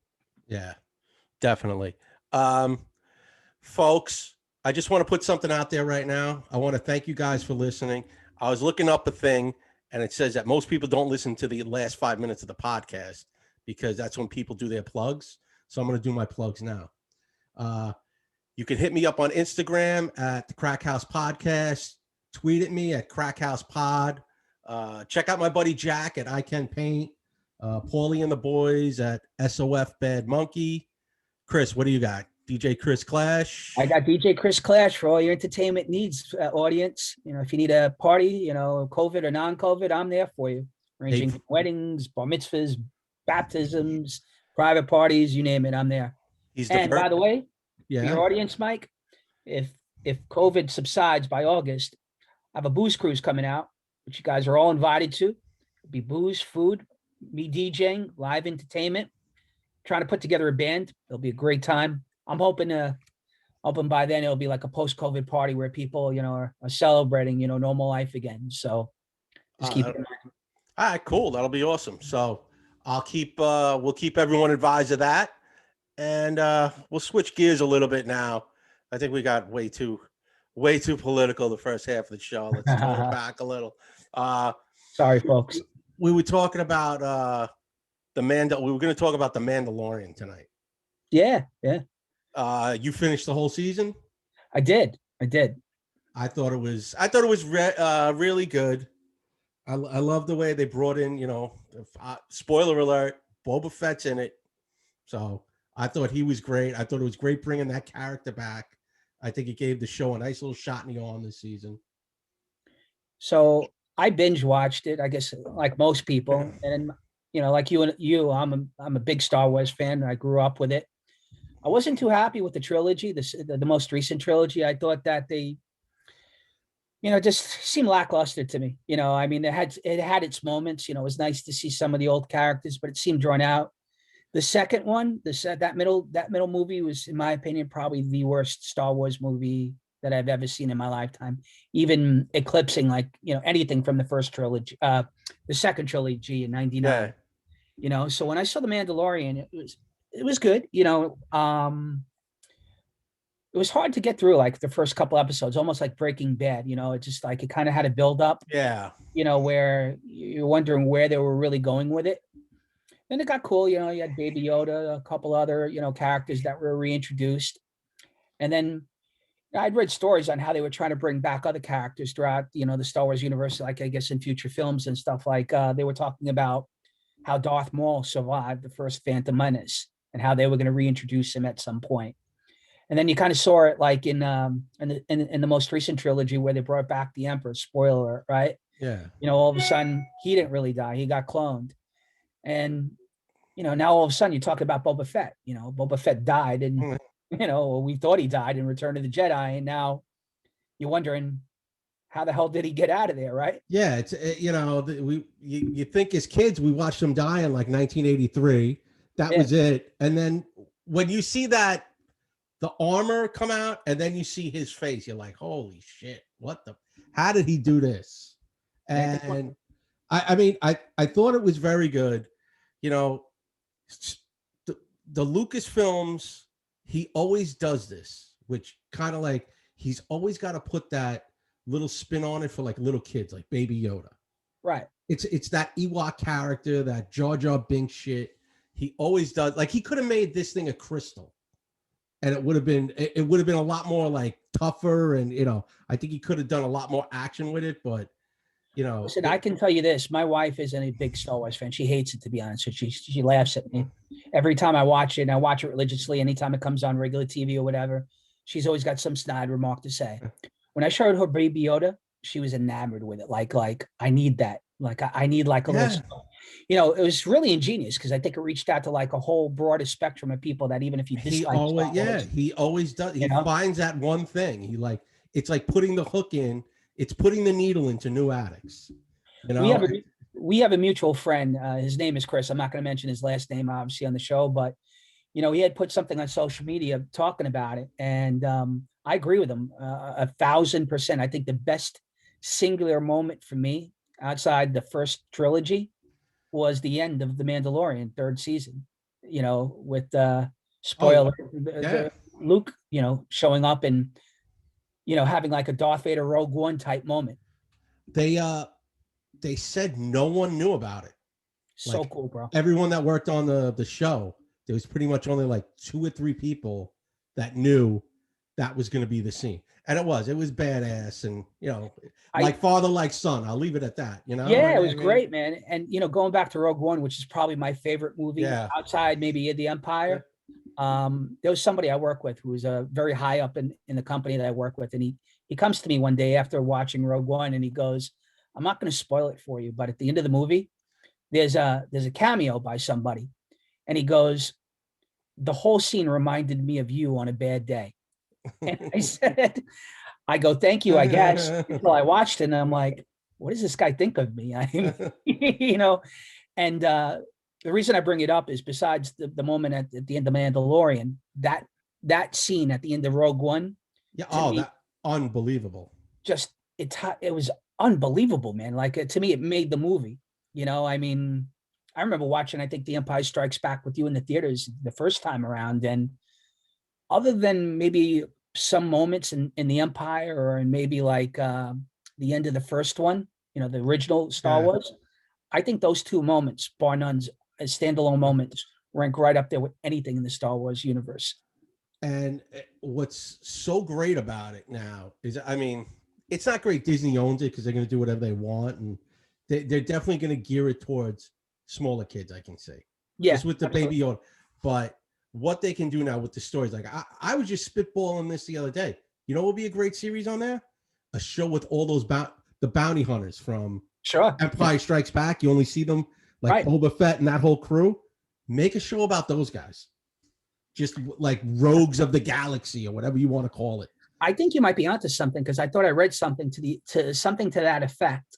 Yeah, definitely. Folks, I just want to put something out there right now. I want to thank you guys for listening. I was looking up a thing, and it says that most people don't listen to the last 5 minutes of the podcast because that's when people do their plugs. So I'm going to do my plugs now. You can hit me up on Instagram at the Crack House Podcast. Tweet at me at Crack House Pod. Check out my buddy Jack at I Can Paint. Paulie and the boys at SOF Bad Monkey. Chris, what do you got? DJ Chris Clash. I got DJ Chris Clash for all your entertainment needs, audience. If you need a party, COVID or non-COVID, I'm there for you. Ranging from weddings, bar mitzvahs, baptisms, private parties, you name it, I'm there. By the way, for your audience, Mike, if COVID subsides by August, I have a booze cruise coming out, which you guys are all invited to. It'll be booze, food, me DJing, live entertainment, trying to put together a band. It'll be a great time. I'm hoping by then it'll be like a post-COVID party where people, are celebrating, normal life again. So just keep it in mind. All right, cool. That'll be awesome. So we'll keep everyone advised of that. And we'll switch gears a little bit now. I think we got way too political the first half of the show. Let's tone it back a little. Sorry, folks. We were talking about we were going to talk about the Mandalorian tonight. Yeah. You finished the whole season? I did. I thought it was really good. I love the way they brought in, spoiler alert, Boba Fett's in it. So I thought he was great. I thought it was great bringing that character back. I think it gave the show a nice little shot in the arm this season. So I binge watched it, I guess, like most people, and like you, I'm a big Star Wars fan. I grew up with it. I wasn't too happy with the trilogy, the most recent trilogy. I thought that they, just seemed lackluster to me. I mean, it had its moments. It was nice to see some of the old characters, but it seemed drawn out. The second one, that middle movie was, in my opinion, probably the worst Star Wars movie that I've ever seen in my lifetime, even eclipsing like anything from the first trilogy, the second trilogy in '99. Yeah, So when I saw The Mandalorian, it was good. It was hard to get through like the first couple episodes, almost like Breaking Bad. It just like it kind of had a build up. yeah, Where you're wondering where they were really going with it. Then it got cool. You had Baby Yoda, a couple other, characters that were reintroduced. And then I'd read stories on how they were trying to bring back other characters throughout, the Star Wars universe, like I guess in future films and stuff. Like they were talking about how Darth Maul survived the first Phantom Menace and how they were going to reintroduce him at some point. And then you kind of saw it like in the most recent trilogy where they brought back the Emperor. Spoiler, right? yeah. All of a sudden he didn't really die; he got cloned. And now all of a sudden you talk about Boba Fett. Boba Fett died, and Mm. we thought he died in Return of the Jedi, and now you're wondering how the hell did he get out of there, right? Yeah, it's you think as kids we watched him die in like 1983. That Yeah, was it. And then when you see that the armor come out and then you see his face, you're like, holy shit, what the how did he do this? yeah. And I mean I thought it was very good. You know, the, the Lucas films, he always does this, which kind of like he's always got to put that little spin on it for like little kids, like Baby Yoda. Right. It's that Ewok character, that Jar Jar Binks shit. He always does. Like he could have made this thing a crystal, and it would have been a lot more like tougher, and I think he could have done a lot more action with it. But Listen, I can tell you this: my wife isn't a big Star Wars fan. She hates it, to be honest. She laughs at me every time I watch it. And I watch it religiously. Anytime it comes on regular TV or whatever, she's always got some snide remark to say. When I showed her Baby Yoda, she was enamored with it. Like I need that. Like I need like a little. yeah, It was really ingenious because I think it reached out to like a whole broader spectrum of people that even if you dislike Star Wars, he always does. you He know, finds that one thing. It's like putting the hook in. It's putting the needle into new addicts. You we know, have a we have a mutual friend. His name is Chris. I'm not going to mention his last name, obviously, on the show, but he had put something on social media talking about it, and I agree with him 1,000%. I think the best singular moment for me outside the first trilogy was the end of the Mandalorian third season. With oh spoiler, yeah, the Luke, showing up and having like a Darth Vader Rogue One type moment. they uh they said no one knew about it. So Like cool, bro. everyone that worked on the show, there was pretty much only like 2 or 3 people that knew that was going to be the scene, and it was badass, and I like father like son. I'll leave it at that. Yeah, I it was mean, great, man. And going back to Rogue One, which is probably my favorite movie yeah, outside maybe of the yeah. Empire. There was somebody I work with who was very high up in the company that I work with, and he comes to me one day after watching Rogue One, and he goes, "I'm not going to spoil it for you, but at the end of the movie, there's a cameo by somebody," and he goes, "The whole scene reminded me of you on a bad day." And I said, I go, "Thank you, I guess." Until I watched it, and I'm like, "What does this guy think of me?" I mean, you know, and the reason I bring it up is besides the moment at the end of Mandalorian, that scene at the end of Rogue One, Yeah. to Oh, me, that unbelievable. just it was unbelievable, man. Like to me, it made the movie. I mean, I remember watching, I think, The Empire Strikes Back with you in the theaters the first time around, and other than maybe some moments in the Empire or in maybe like the end of the first one, the original Star Yeah. Wars, I think those two moments, bar none, as standalone moments, rank right up there with anything in the Star Wars universe. And what's so great about it now is, I mean, it's not great. Disney owns it because they're going to do whatever they want, and they're definitely going to gear it towards smaller kids. I can say, Yeah, just with the absolutely. Baby Yoda, but what they can do now with the stories, like I was just spitballing this the other day. You know what would be a great series on there? A show with all those the bounty hunters from Sure. Empire Strikes Back. You only see them like Right. Boba Fett and that whole crew. Make a show about those guys. Just like rogues of the galaxy or whatever you want to call it. I think you might be onto something because I thought I read something to something to that effect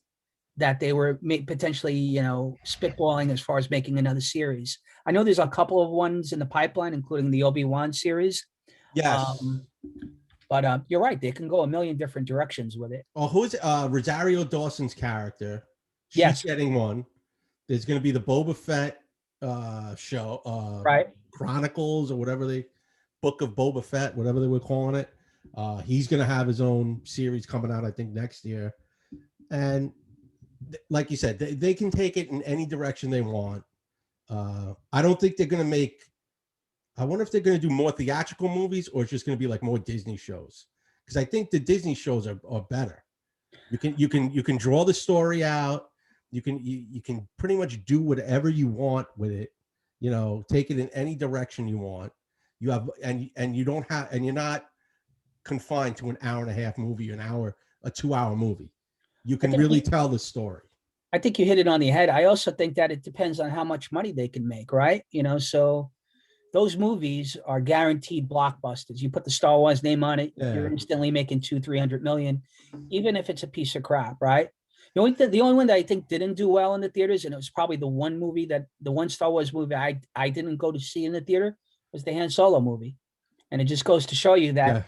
that they were potentially, spitballing as far as making another series. I know there's a couple of ones in the pipeline, including the Obi-Wan series. Yes. But you're right; they can go a million different directions with it. Oh, who's Rosario Dawson's character? She's Yes. getting one. There's going to be the Boba Fett show, Right. Chronicles or whatever Book of Boba Fett, whatever they were calling it. He's going to have his own series coming out, I think, next year. And like you said, they can take it in any direction they want. I don't think they're going to make. I wonder if they're going to do more theatrical movies or it's just going to be like more Disney shows. Because I think the Disney shows are better. You can draw the story out. You can pretty much do whatever you want with it. Take it in any direction you want. You have and you don't have and you're not confined to an hour and a half movie, a 2 hour movie. You can really tell the story. I think you hit it on the head. I also think that it depends on how much money they can make, right? So those movies are guaranteed blockbusters. You put the Star Wars name on it, you're instantly making 200-300 million, even if it's a piece of crap, right? The only one that I think didn't do well in the theaters, and it was probably the one Star Wars movie I didn't go to see in the theater, was the Han Solo movie. And it just goes to show you that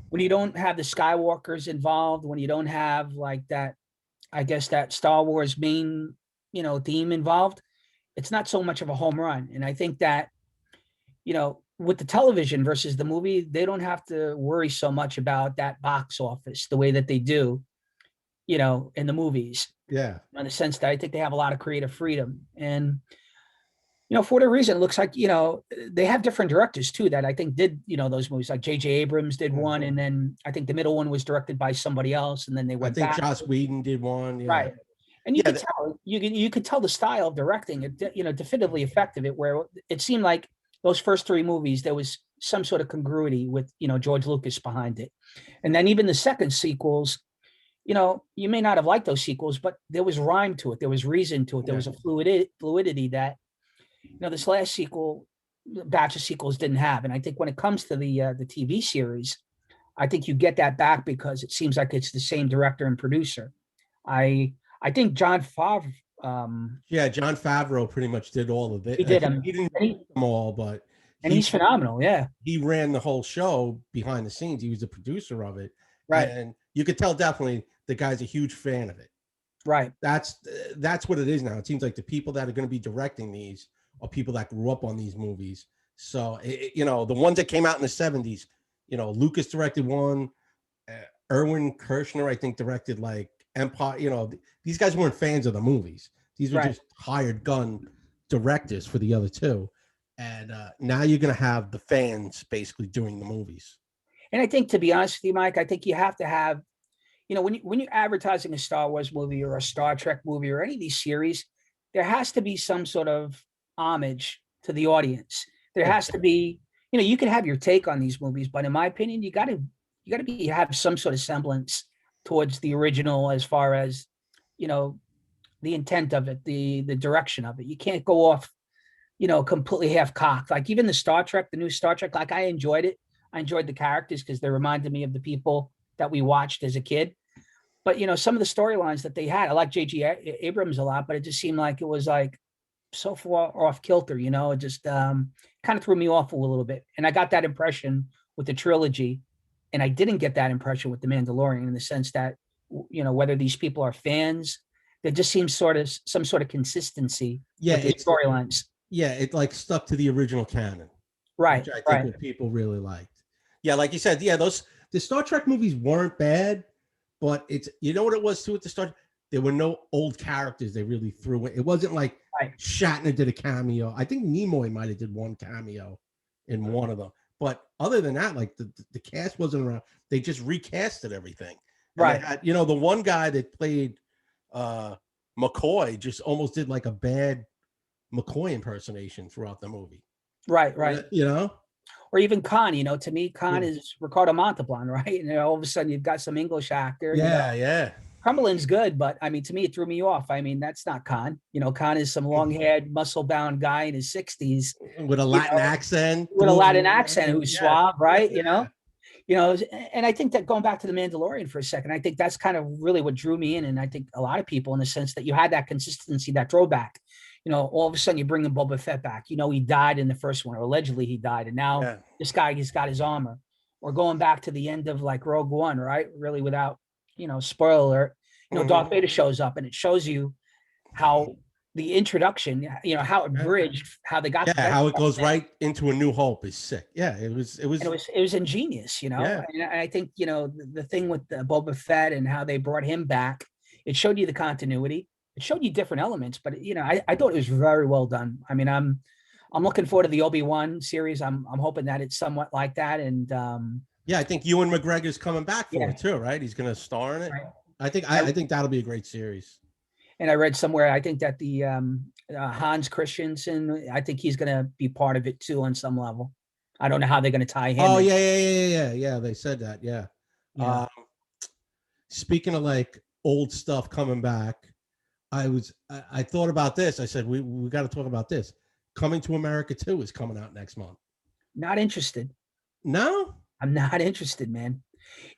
when you don't have the Skywalkers involved, when you don't have like that, I guess that Star Wars main, theme involved, it's not so much of a home run. And I think that, with the television versus the movie, they don't have to worry so much about that box office the way that they do, in the movies. Yeah. In the sense that I think they have a lot of creative freedom. And, for whatever reason, it looks like, they have different directors too that I think did, those movies. Like J.J. Abrams did one, and then I think the middle one was directed by somebody else, and then they went back. I think Joss Whedon did one. Yeah. Right. And you could tell, you could tell the style of directing, definitively effective. Where it seemed like those first three movies, there was some sort of congruity with, George Lucas behind it. And then even the second sequels, you may not have liked those sequels, but there was rhyme to it. There was reason to it. There was a fluidity that, this last batch of sequels didn't have. And I think when it comes to the TV series, I think you get that back because it seems like it's the same director and producer. I think Jon Favreau. Jon Favreau pretty much did all of it. He did them. He didn't do them all, but he's phenomenal. Yeah, he ran the whole show behind the scenes. He was the producer of it, right? And you could tell definitely the guy's a huge fan of it. Right. That's what it is now. It seems like the people that are going to be directing these are people that grew up on these movies. So the ones that came out in the 70s, Lucas directed one. Erwin Kirshner, I think, directed like Empire. These guys weren't fans of the movies. These were just hired gun directors for the other two. And now you're going to have the fans basically doing the movies. And I think, to be honest with you, Mike, I think you have to have, when you're advertising a Star Wars movie or a Star Trek movie or any of these series, there has to be some sort of homage to the audience. There has to be, you can have your take on these movies, but in my opinion, you got to have some sort of semblance towards the original as far as, the intent of it, the direction of it. You can't go off, completely half-cocked. Like even the new Star Trek, like I enjoyed it. I enjoyed the characters because they reminded me of the people that we watched as a kid. But, some of the storylines that they had, I like J.J. Abrams a lot, but it just seemed like it was like so far off kilter, it just kind of threw me off a little bit. And I got that impression with the trilogy. And I didn't get that impression with The Mandalorian in the sense that, whether these people are fans, there just seems some sort of consistency with the storylines. Yeah, it like stuck to the original canon. Right. Which I think what people really liked. Yeah, like you said, the Star Trek movies weren't bad, but it's, what it was too at the start? There were no old characters they really threw in. It wasn't like Shatner did a cameo. I think Nimoy might have did one cameo in one of them. But other than that, like the cast wasn't around. They just recasted everything. And they had, the one guy that played McCoy just almost did like a bad McCoy impersonation throughout the movie. Right. You know? Or even Khan, to me, Khan Yeah, is Ricardo Montalban, right? And then all of a sudden you've got some English actor, yeah, yeah. Cumberland's good, but I mean, to me, it threw me off. I mean, that's not Khan. Khan is some long-haired, muscle-bound guy in his 60s, With a Latin accent with a through Latin accent who's yeah, suave, yeah, right? yeah. And I think that going back to the Mandalorian for a second, I think that's kind of really what drew me in, and I think a lot of people, in the sense that you had that consistency, that throwback. All of a sudden you bring in Boba Fett back. He died in the first one, or allegedly he died, and now Yeah. this guy has got his armor. Or going back to the end of like Rogue One, right? Really, without spoiler alert, Darth Mhm. Vader shows up, and it shows you how the introduction, how it Yeah. bridged, how they got to Yeah, Death how it Star, goes right into A New Hope is sick. Yeah, it and was it was ingenious, yeah. And I think the thing with the Boba Fett and how they brought him back, it showed you the continuity. It showed you different elements, but I thought it was very well done. I mean, I'm looking forward to the Obi-Wan series. I'm hoping that it's somewhat like that, and Yeah, I think Ewan McGregor's coming back for yeah, it too, right? He's going to star in it. right. I think that'll be a great series. And I read somewhere, I think that the Hans Christensen, I think he's going to be part of it too on some level. I don't know how they're going to tie him Oh in. yeah, yeah, yeah, yeah, yeah. They said that. Yeah. Yeah. Uh, Speaking of like old stuff coming back, I thought about this. I said we got to talk about this. Coming to America 2 is coming out next month. Not interested. No? I'm not interested, man.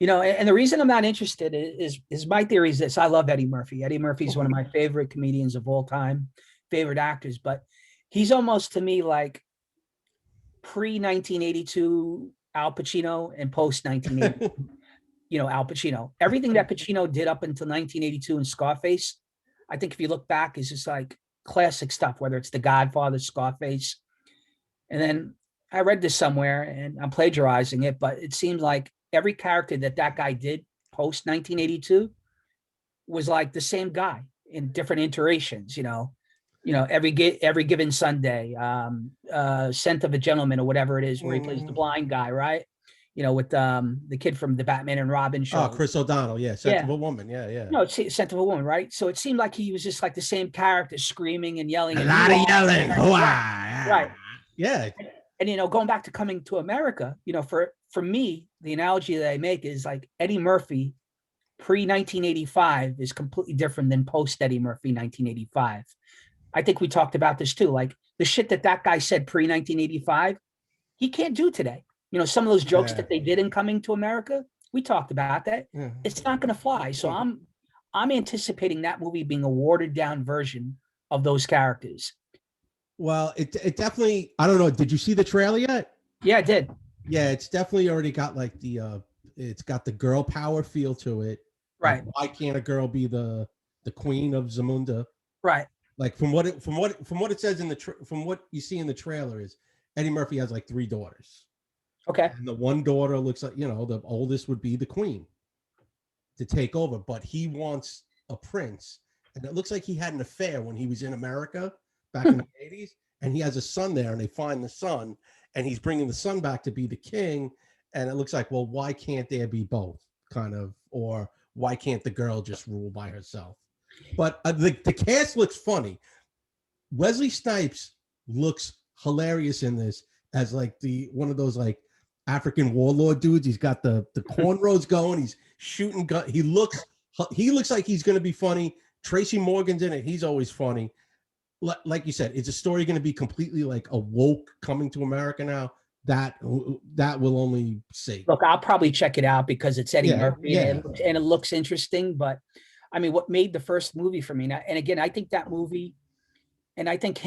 And the reason I'm not interested is my theory is this. I love Eddie Murphy. Eddie Murphy is one of my favorite comedians of all time, favorite actors, but he's almost to me like pre 1982 Al Pacino and post 1980, Al Pacino. Everything that Pacino did up until 1982 in Scarface, I think if you look back, is just like classic stuff, whether it's The Godfather, Scarface. And then I read this somewhere and I'm plagiarizing it, but it seems like every character that guy did post 1982 was like the same guy in different iterations, every given Sunday, Scent of a Gentleman or whatever it is, where he plays the blind guy, right? With the kid from the Batman and Robin Oh, show. Chris O'Donnell. Yeah, Scent of Yeah. a Woman. Yeah, yeah. No, it's Scent of a Woman, right? So it seemed like he was just like the same character, screaming and yelling A and lot of yelling. right, right. Yeah. And going back to Coming to America, for me, the analogy that I make is like Eddie Murphy pre 1985 is completely different than post Eddie Murphy 1985. I think we talked about this too. Like the shit that guy said pre 1985, he can't do today. Some of those jokes Yeah. that they did in Coming to America, we talked about that. Yeah. It's not going to fly. So I'm anticipating that movie being a watered down version of those characters. Well, it definitely. I don't know. Did you see the trailer yet? Yeah, I did. Yeah, it's definitely already got like it's got the girl power feel to it. Right. Like, why can't a girl be the queen of Zamunda? Right. Like from what it says in from what you see in the trailer is Eddie Murphy has like 3 daughters. Okay. And the one daughter looks like, the oldest would be the queen to take over, but he wants a prince. And it looks like he had an affair when he was in America back in the 80s. And he has a son there, and they find the son, and he's bringing the son back to be the king. And it looks like, well, why can't there be both? Kind of, or why can't the girl just rule by herself? But the cast looks funny. Wesley Snipes looks hilarious in this as like one of those like African warlord dudes. He's got the cornrows going. He's shooting gun. He looks like he's going to be funny. Tracy Morgan's in it. He's always funny. Like you said, is a story going to be completely like a woke Coming to America now? That will only see. Look, I'll probably check it out because it's Eddie Murphy Yeah. and it looks interesting. But I mean, what made the first movie for me now, and again, I think that movie, and I think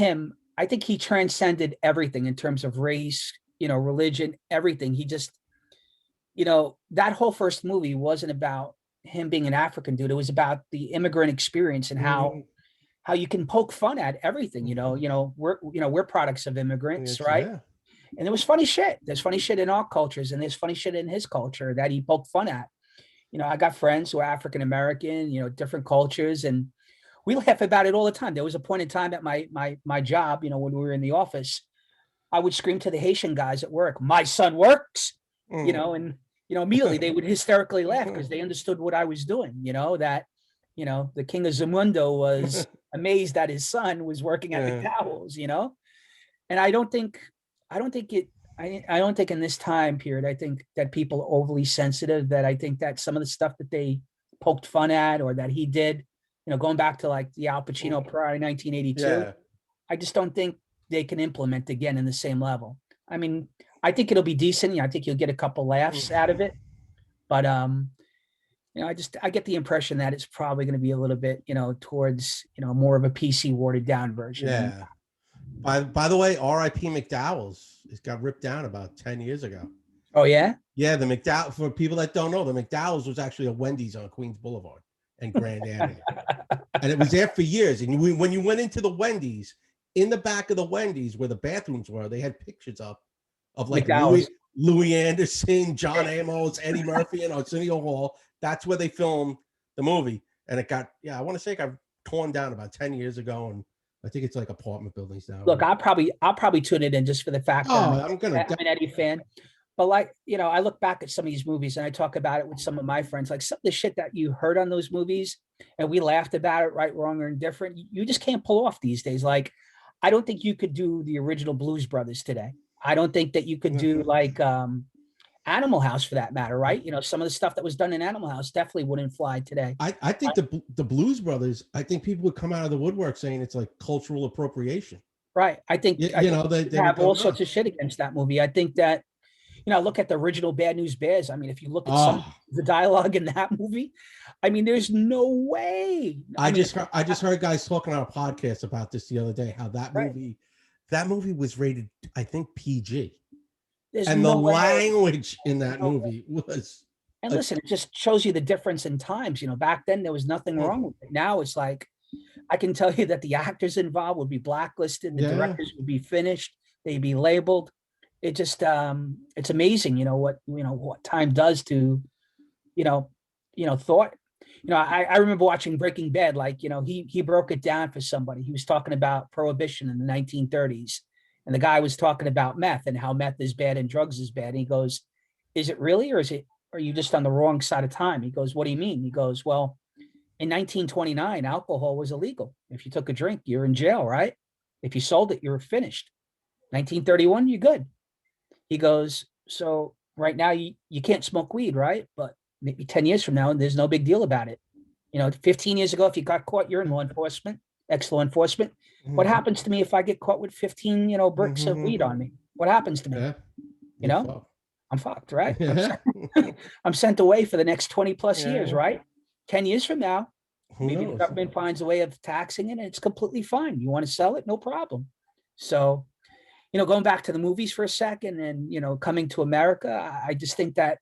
he transcended everything in terms of race, religion, everything. He just, that whole first movie wasn't about him being an African dude. It was about the immigrant experience and how you can poke fun at everything. We're products of immigrants, right? Yeah. And there was funny shit. There's funny shit in our cultures, and there's funny shit in his culture that he poked fun at. I got friends who are African American, different cultures, and we laugh about it all the time. There was a point in time at my job, when we were in the office, I would scream to the Haitian guys at work, "My son works," and immediately they would hysterically laugh because they understood what I was doing. That the king of Zamundo was amazed that his son was working at McDowell's. And I don't think I don't think in this time period, I think that people are overly sensitive, that I think that some of the stuff that they poked fun at or that he did, going back to like the Al Pacino prior 1982, Yeah. I just don't think they can implement again in the same level. I mean, I think it'll be decent. I think you'll get a couple laughs out of it, but I get the impression that it's probably going to be a little bit, towards, more of a PC watered down version. And Yeah. By the way, R.I.P. McDowell's. It got ripped down about 10 years ago. oh yeah, Yeah, the McDowell, for people that don't know, the McDowell's was actually a Wendy's on Queens Boulevard and Grand Avenue. And it was there for years. And when you went into the Wendy's, in the back of the Wendy's where the bathrooms were, they had pictures up of like McDowell's. Louis Anderson, John Amos, Eddie Murphy, and Arsenio Hall. That's where they filmed the movie. And it got, I want to say it got torn down about 10 years ago. And I think it's like apartment buildings now. Look, I'll probably tune it in just for the fact that I'm gonna. I'm an Eddie fan. But like, I look back at some of these movies and I talk about it with some of my friends, like some of the shit that you heard on those movies and we laughed about it, right, wrong, or indifferent. You just can't pull off these days. Like, I don't think you could do the original Blues Brothers today. I don't think that you could do like Animal House for that matter, right? Some of the stuff that was done in Animal House definitely wouldn't fly today. I think the Blues Brothers. I think people would come out of the woodwork saying it's like cultural appropriation. Right. I think They have would go all sorts nuts. of shit against that movie. I think that look at the original Bad News Bears. I mean, if you look at some of Oh, the dialogue in that movie, I mean, there's no way. I just heard guys talking on a podcast about this the other day. How right. that movie was rated, I think, PG, There's and the no way. language in that No way. movie was. And listen, it just shows you the difference in times. Back then there was nothing wrong with it. Now it's like, I can tell you that the actors involved would be blacklisted, the directors would be finished, they'd be labeled. It just it's amazing, what time does to, thought. I remember watching Breaking Bad, like, he broke it down for somebody. He was talking about prohibition in the 1930s. And the guy was talking about meth and how meth is bad and drugs is bad. And he goes, is it really, or are you just on the wrong side of time? He goes, what do you mean? He goes, well, in 1929, alcohol was illegal. If you took a drink, you're in jail, right? If you sold it, you're finished. 1931, you're good. He goes, so right now you can't smoke weed, right? But maybe 10 years from now, there's no big deal about it. 15 years ago, if you got caught, you're in law enforcement, ex-law enforcement. What happens to me if I get caught with 15, bricks of weed on me? What happens to me? Yeah, I'm fucked, right? yeah. I'm sent away for the next 20 plus Yeah. years, right? 10 years from now, Who maybe knows? the government finds a way of taxing it and it's completely fine. You want to sell it? No problem. So, going back to the movies for a second and, coming to America, I just think that,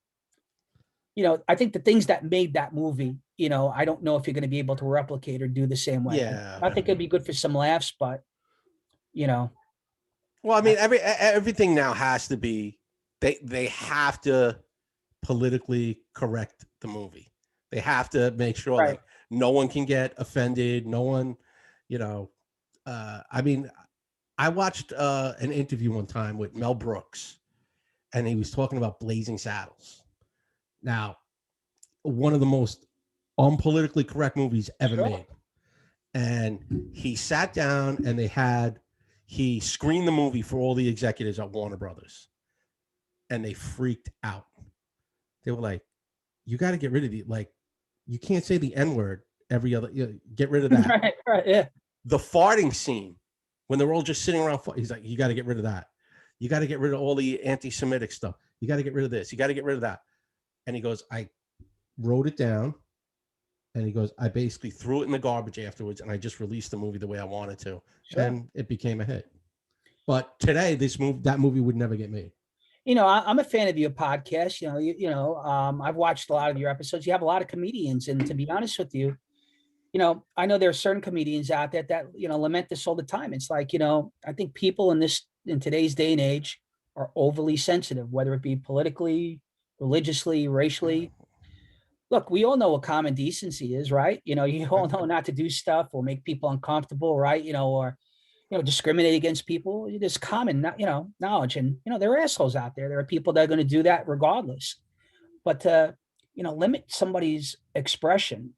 I think the things that made that movie, I don't know if you're going to be able to replicate or do the same way. Yeah. I think it'd be good for some laughs, but, Well, I mean, everything now has to be. They have to politically correct the movie. They have to make sure right. that no one can get offended. No one, I mean, I watched an interview one time with Mel Brooks, and he was talking about Blazing Saddles. Now, one of the most unpolitically correct movies ever made. And he sat down and he screened the movie for all the executives at Warner Brothers, and they freaked out. They were like, you got to get rid of you can't say the N-word every other, get rid of that. right, yeah. The farting scene, when they're all just sitting around, he's like, you got to get rid of that. You got to get rid of all the anti-Semitic stuff. You got to get rid of this. You got to get rid of that. And he goes, I wrote it down. And he goes, I basically threw it in the garbage afterwards, and I just released the movie the way I wanted to. Sure. And it became a hit. But today, that movie would never get made. I'm a fan of your podcast. I've watched a lot of your episodes. You have a lot of comedians, and to be honest with you, I know there are certain comedians out there that lament this all the time. It's like, I think people in today's day and age are overly sensitive, whether it be politically, religiously, racially. Look, we all know what common decency is, right? You all know not to do stuff or make people uncomfortable, right? Or discriminate against people. There's common, knowledge, and there are assholes out there. There are people that are going to do that regardless. But to limit somebody's expression,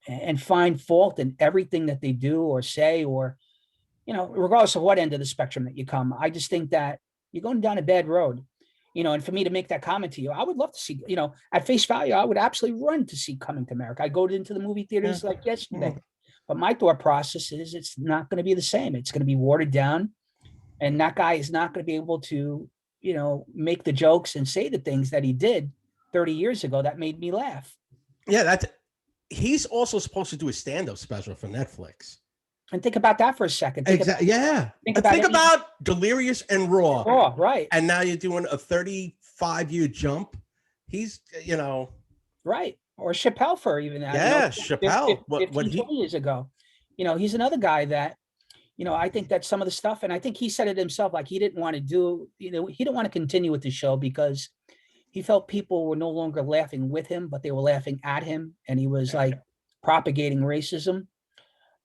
and find fault in everything that they do or say, or regardless of what end of the spectrum that you come, I just think that you're going down a bad road. And for me to make that comment to you, I would love to see, at face value, I would absolutely run to see Coming to America. I go into the movie theaters like yesterday. But my thought process is it's not going to be the same. It's going to be watered down. And that guy is not going to be able to, make the jokes and say the things that he did 30 years ago that made me laugh. Yeah, he's also supposed to do a stand-up special for Netflix. And think about that for a second. Exactly. Yeah. Think about Delirious and Raw. Raw, right. And now you're doing a 35-year jump. He's, right. Or Chappelle for even that. Yeah, Chappelle. 20 years ago. He's another guy that, I think that some of the stuff, and I think he said it himself, like he didn't want to do, he didn't want to continue with the show because he felt people were no longer laughing with him, but they were laughing at him. And he was like propagating racism.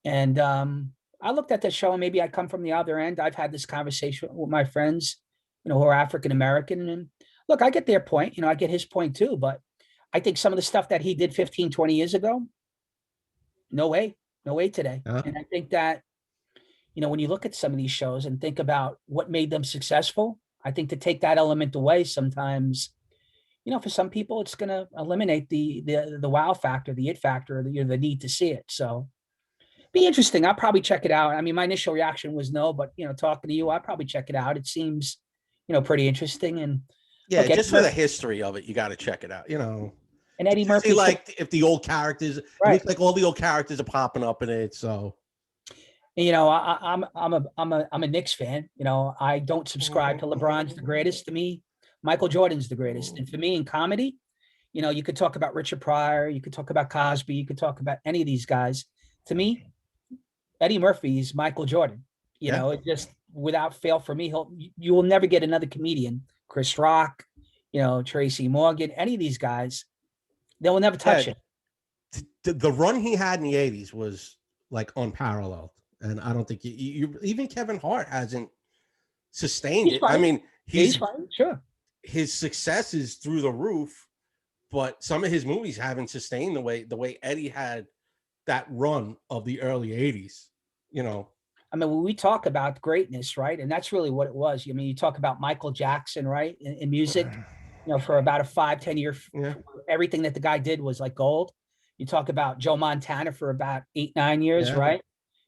And I looked at the show and maybe I come from the other end. I've had this conversation with my friends, who are African-American. And look, I get their point, I get his point too. But I think some of the stuff that he did 15, 20 years ago, no way today. And I think that, when you look at some of these shows and think about what made them successful, I think to take that element away sometimes, for some people, it's going to eliminate the wow factor, the it factor, the need to see it. So be interesting. I'll probably check it out. I mean, my initial reaction was no, but talking to you, I'll probably check it out. It seems, pretty interesting. And yeah, just for the history of it, you got to check it out. And Eddie Murphy, like if the old characters, right. It looks like all the old characters are popping up in it. So, I'm a Knicks fan. I don't subscribe to LeBron's the greatest. To me, Michael Jordan's the greatest. And for me, in comedy, you could talk about Richard Pryor, you could talk about Cosby, you could talk about any of these guys. To me, Eddie Murphy's Michael Jordan. It just without fail for me. You will never get another comedian, Chris Rock, Tracy Morgan, any of these guys. They will never touch it. The run he had in the 80s was like unparalleled. And I don't think even Kevin Hart hasn't sustained it. Fine. I mean, he's fine, sure. His success is through the roof, but some of his movies haven't sustained the way Eddie had that run of the early 80s. I mean, when we talk about greatness, right? And that's really what it was. I mean, you talk about Michael Jackson, right? In music, for about a 5-10 year, everything that the guy did was like gold. You talk about Joe Montana for about 8-9 years, right?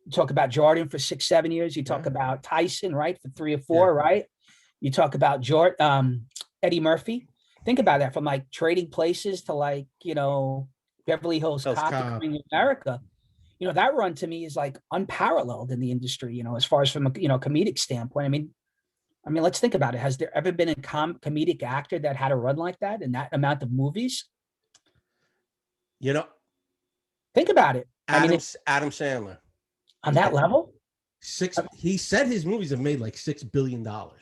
You talk about Jordan for 6-7 years. You talk about Tyson, right, for 3 or 4, right? You talk about Eddie Murphy. Think about that, from like Trading Places to like, Beverly Hills Cop to Coming to America. That run to me is like unparalleled in the industry, as far as from a comedic standpoint. I mean, let's think about it. Has there ever been a comedic actor that had a run like that in that amount of movies? Think about it. Adam Sandler. On that level? He said his movies have made like $6 billion. So,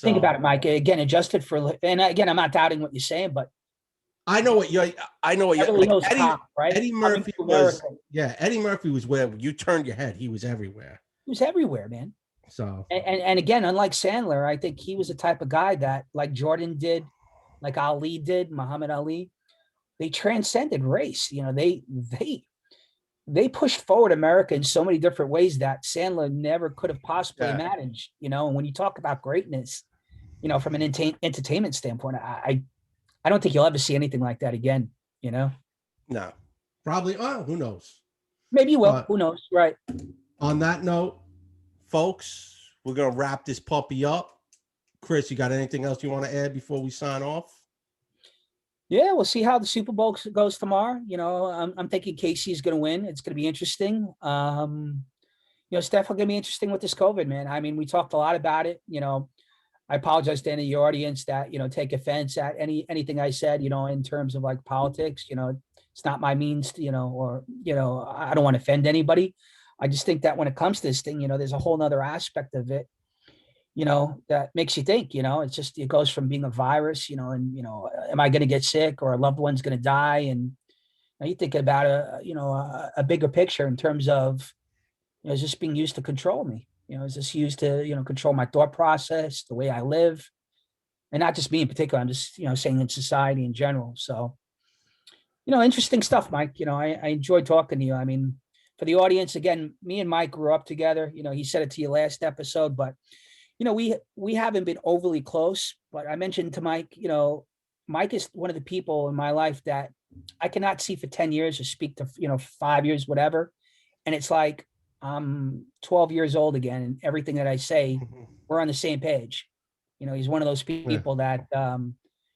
think about it, Mike. Again, adjusted for, and again, I'm not doubting what you're saying, but I know what you're like Eddie Murphy was. Yeah, Eddie Murphy was where you turned your head. He was everywhere. He was everywhere, man. So and again, unlike Sandler, I think he was the type of guy that, like Jordan did, like Ali did, Muhammad Ali, they transcended race. They pushed forward America in so many different ways that Sandler never could have possibly managed. And when you talk about greatness, from an entertainment standpoint, I don't think you'll ever see anything like that again. No, probably. Oh, who knows? Maybe you will. Who knows? Right. On that note, folks, we're gonna wrap this puppy up. Chris, you got anything else you want to add before we sign off? Yeah, we'll see how the Super Bowl goes tomorrow. I'm thinking KC's going to win. It's going to be interesting. It's definitely going to be interesting with this COVID, man. I mean, we talked a lot about it. I apologize to any of your audience that, take offense at anything I said, in terms of like politics. It's not my means, I don't want to offend anybody. I just think that when it comes to this thing, there's a whole nother aspect of it, that makes you think, it goes from being a virus, and, am I going to get sick, or a loved one's going to die? And you think about a bigger picture in terms of, is this being used to control me? Is this used to, control my thought process, the way I live? And not just me in particular, I'm just, saying in society in general. So, interesting stuff, Mike. I enjoyed talking to you. I mean, for the audience, again, me and Mike grew up together. He said it to you last episode, but we haven't been overly close, but I mentioned to Mike, Mike is one of the people in my life that I cannot see for 10 years or speak to, 5 years, whatever. And it's like I'm 12 years old again, and everything that I say, we're on the same page. He's one of those Yeah. people that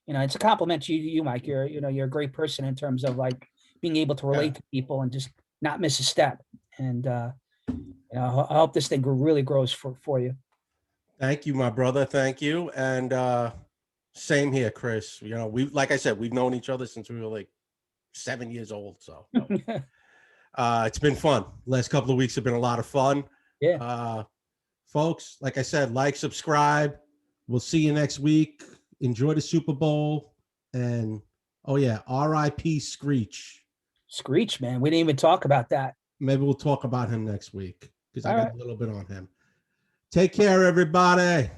it's a compliment to you, Mike. You're a great person in terms of like being able to relate to people and just not miss a step. And I hope this thing really grows for you. Thank you, my brother. Thank you. And same here, Chris. We, like I said, we've known each other since we were like 7 years old. So it's been fun. Last couple of weeks have been a lot of fun. Yeah. Folks, like I said, like, subscribe. We'll see you next week. Enjoy the Super Bowl. And oh yeah, R.I.P. Screech. Screech, man. We didn't even talk about that. Maybe we'll talk about him next week because I All got right. a little bit on him. Take care, everybody.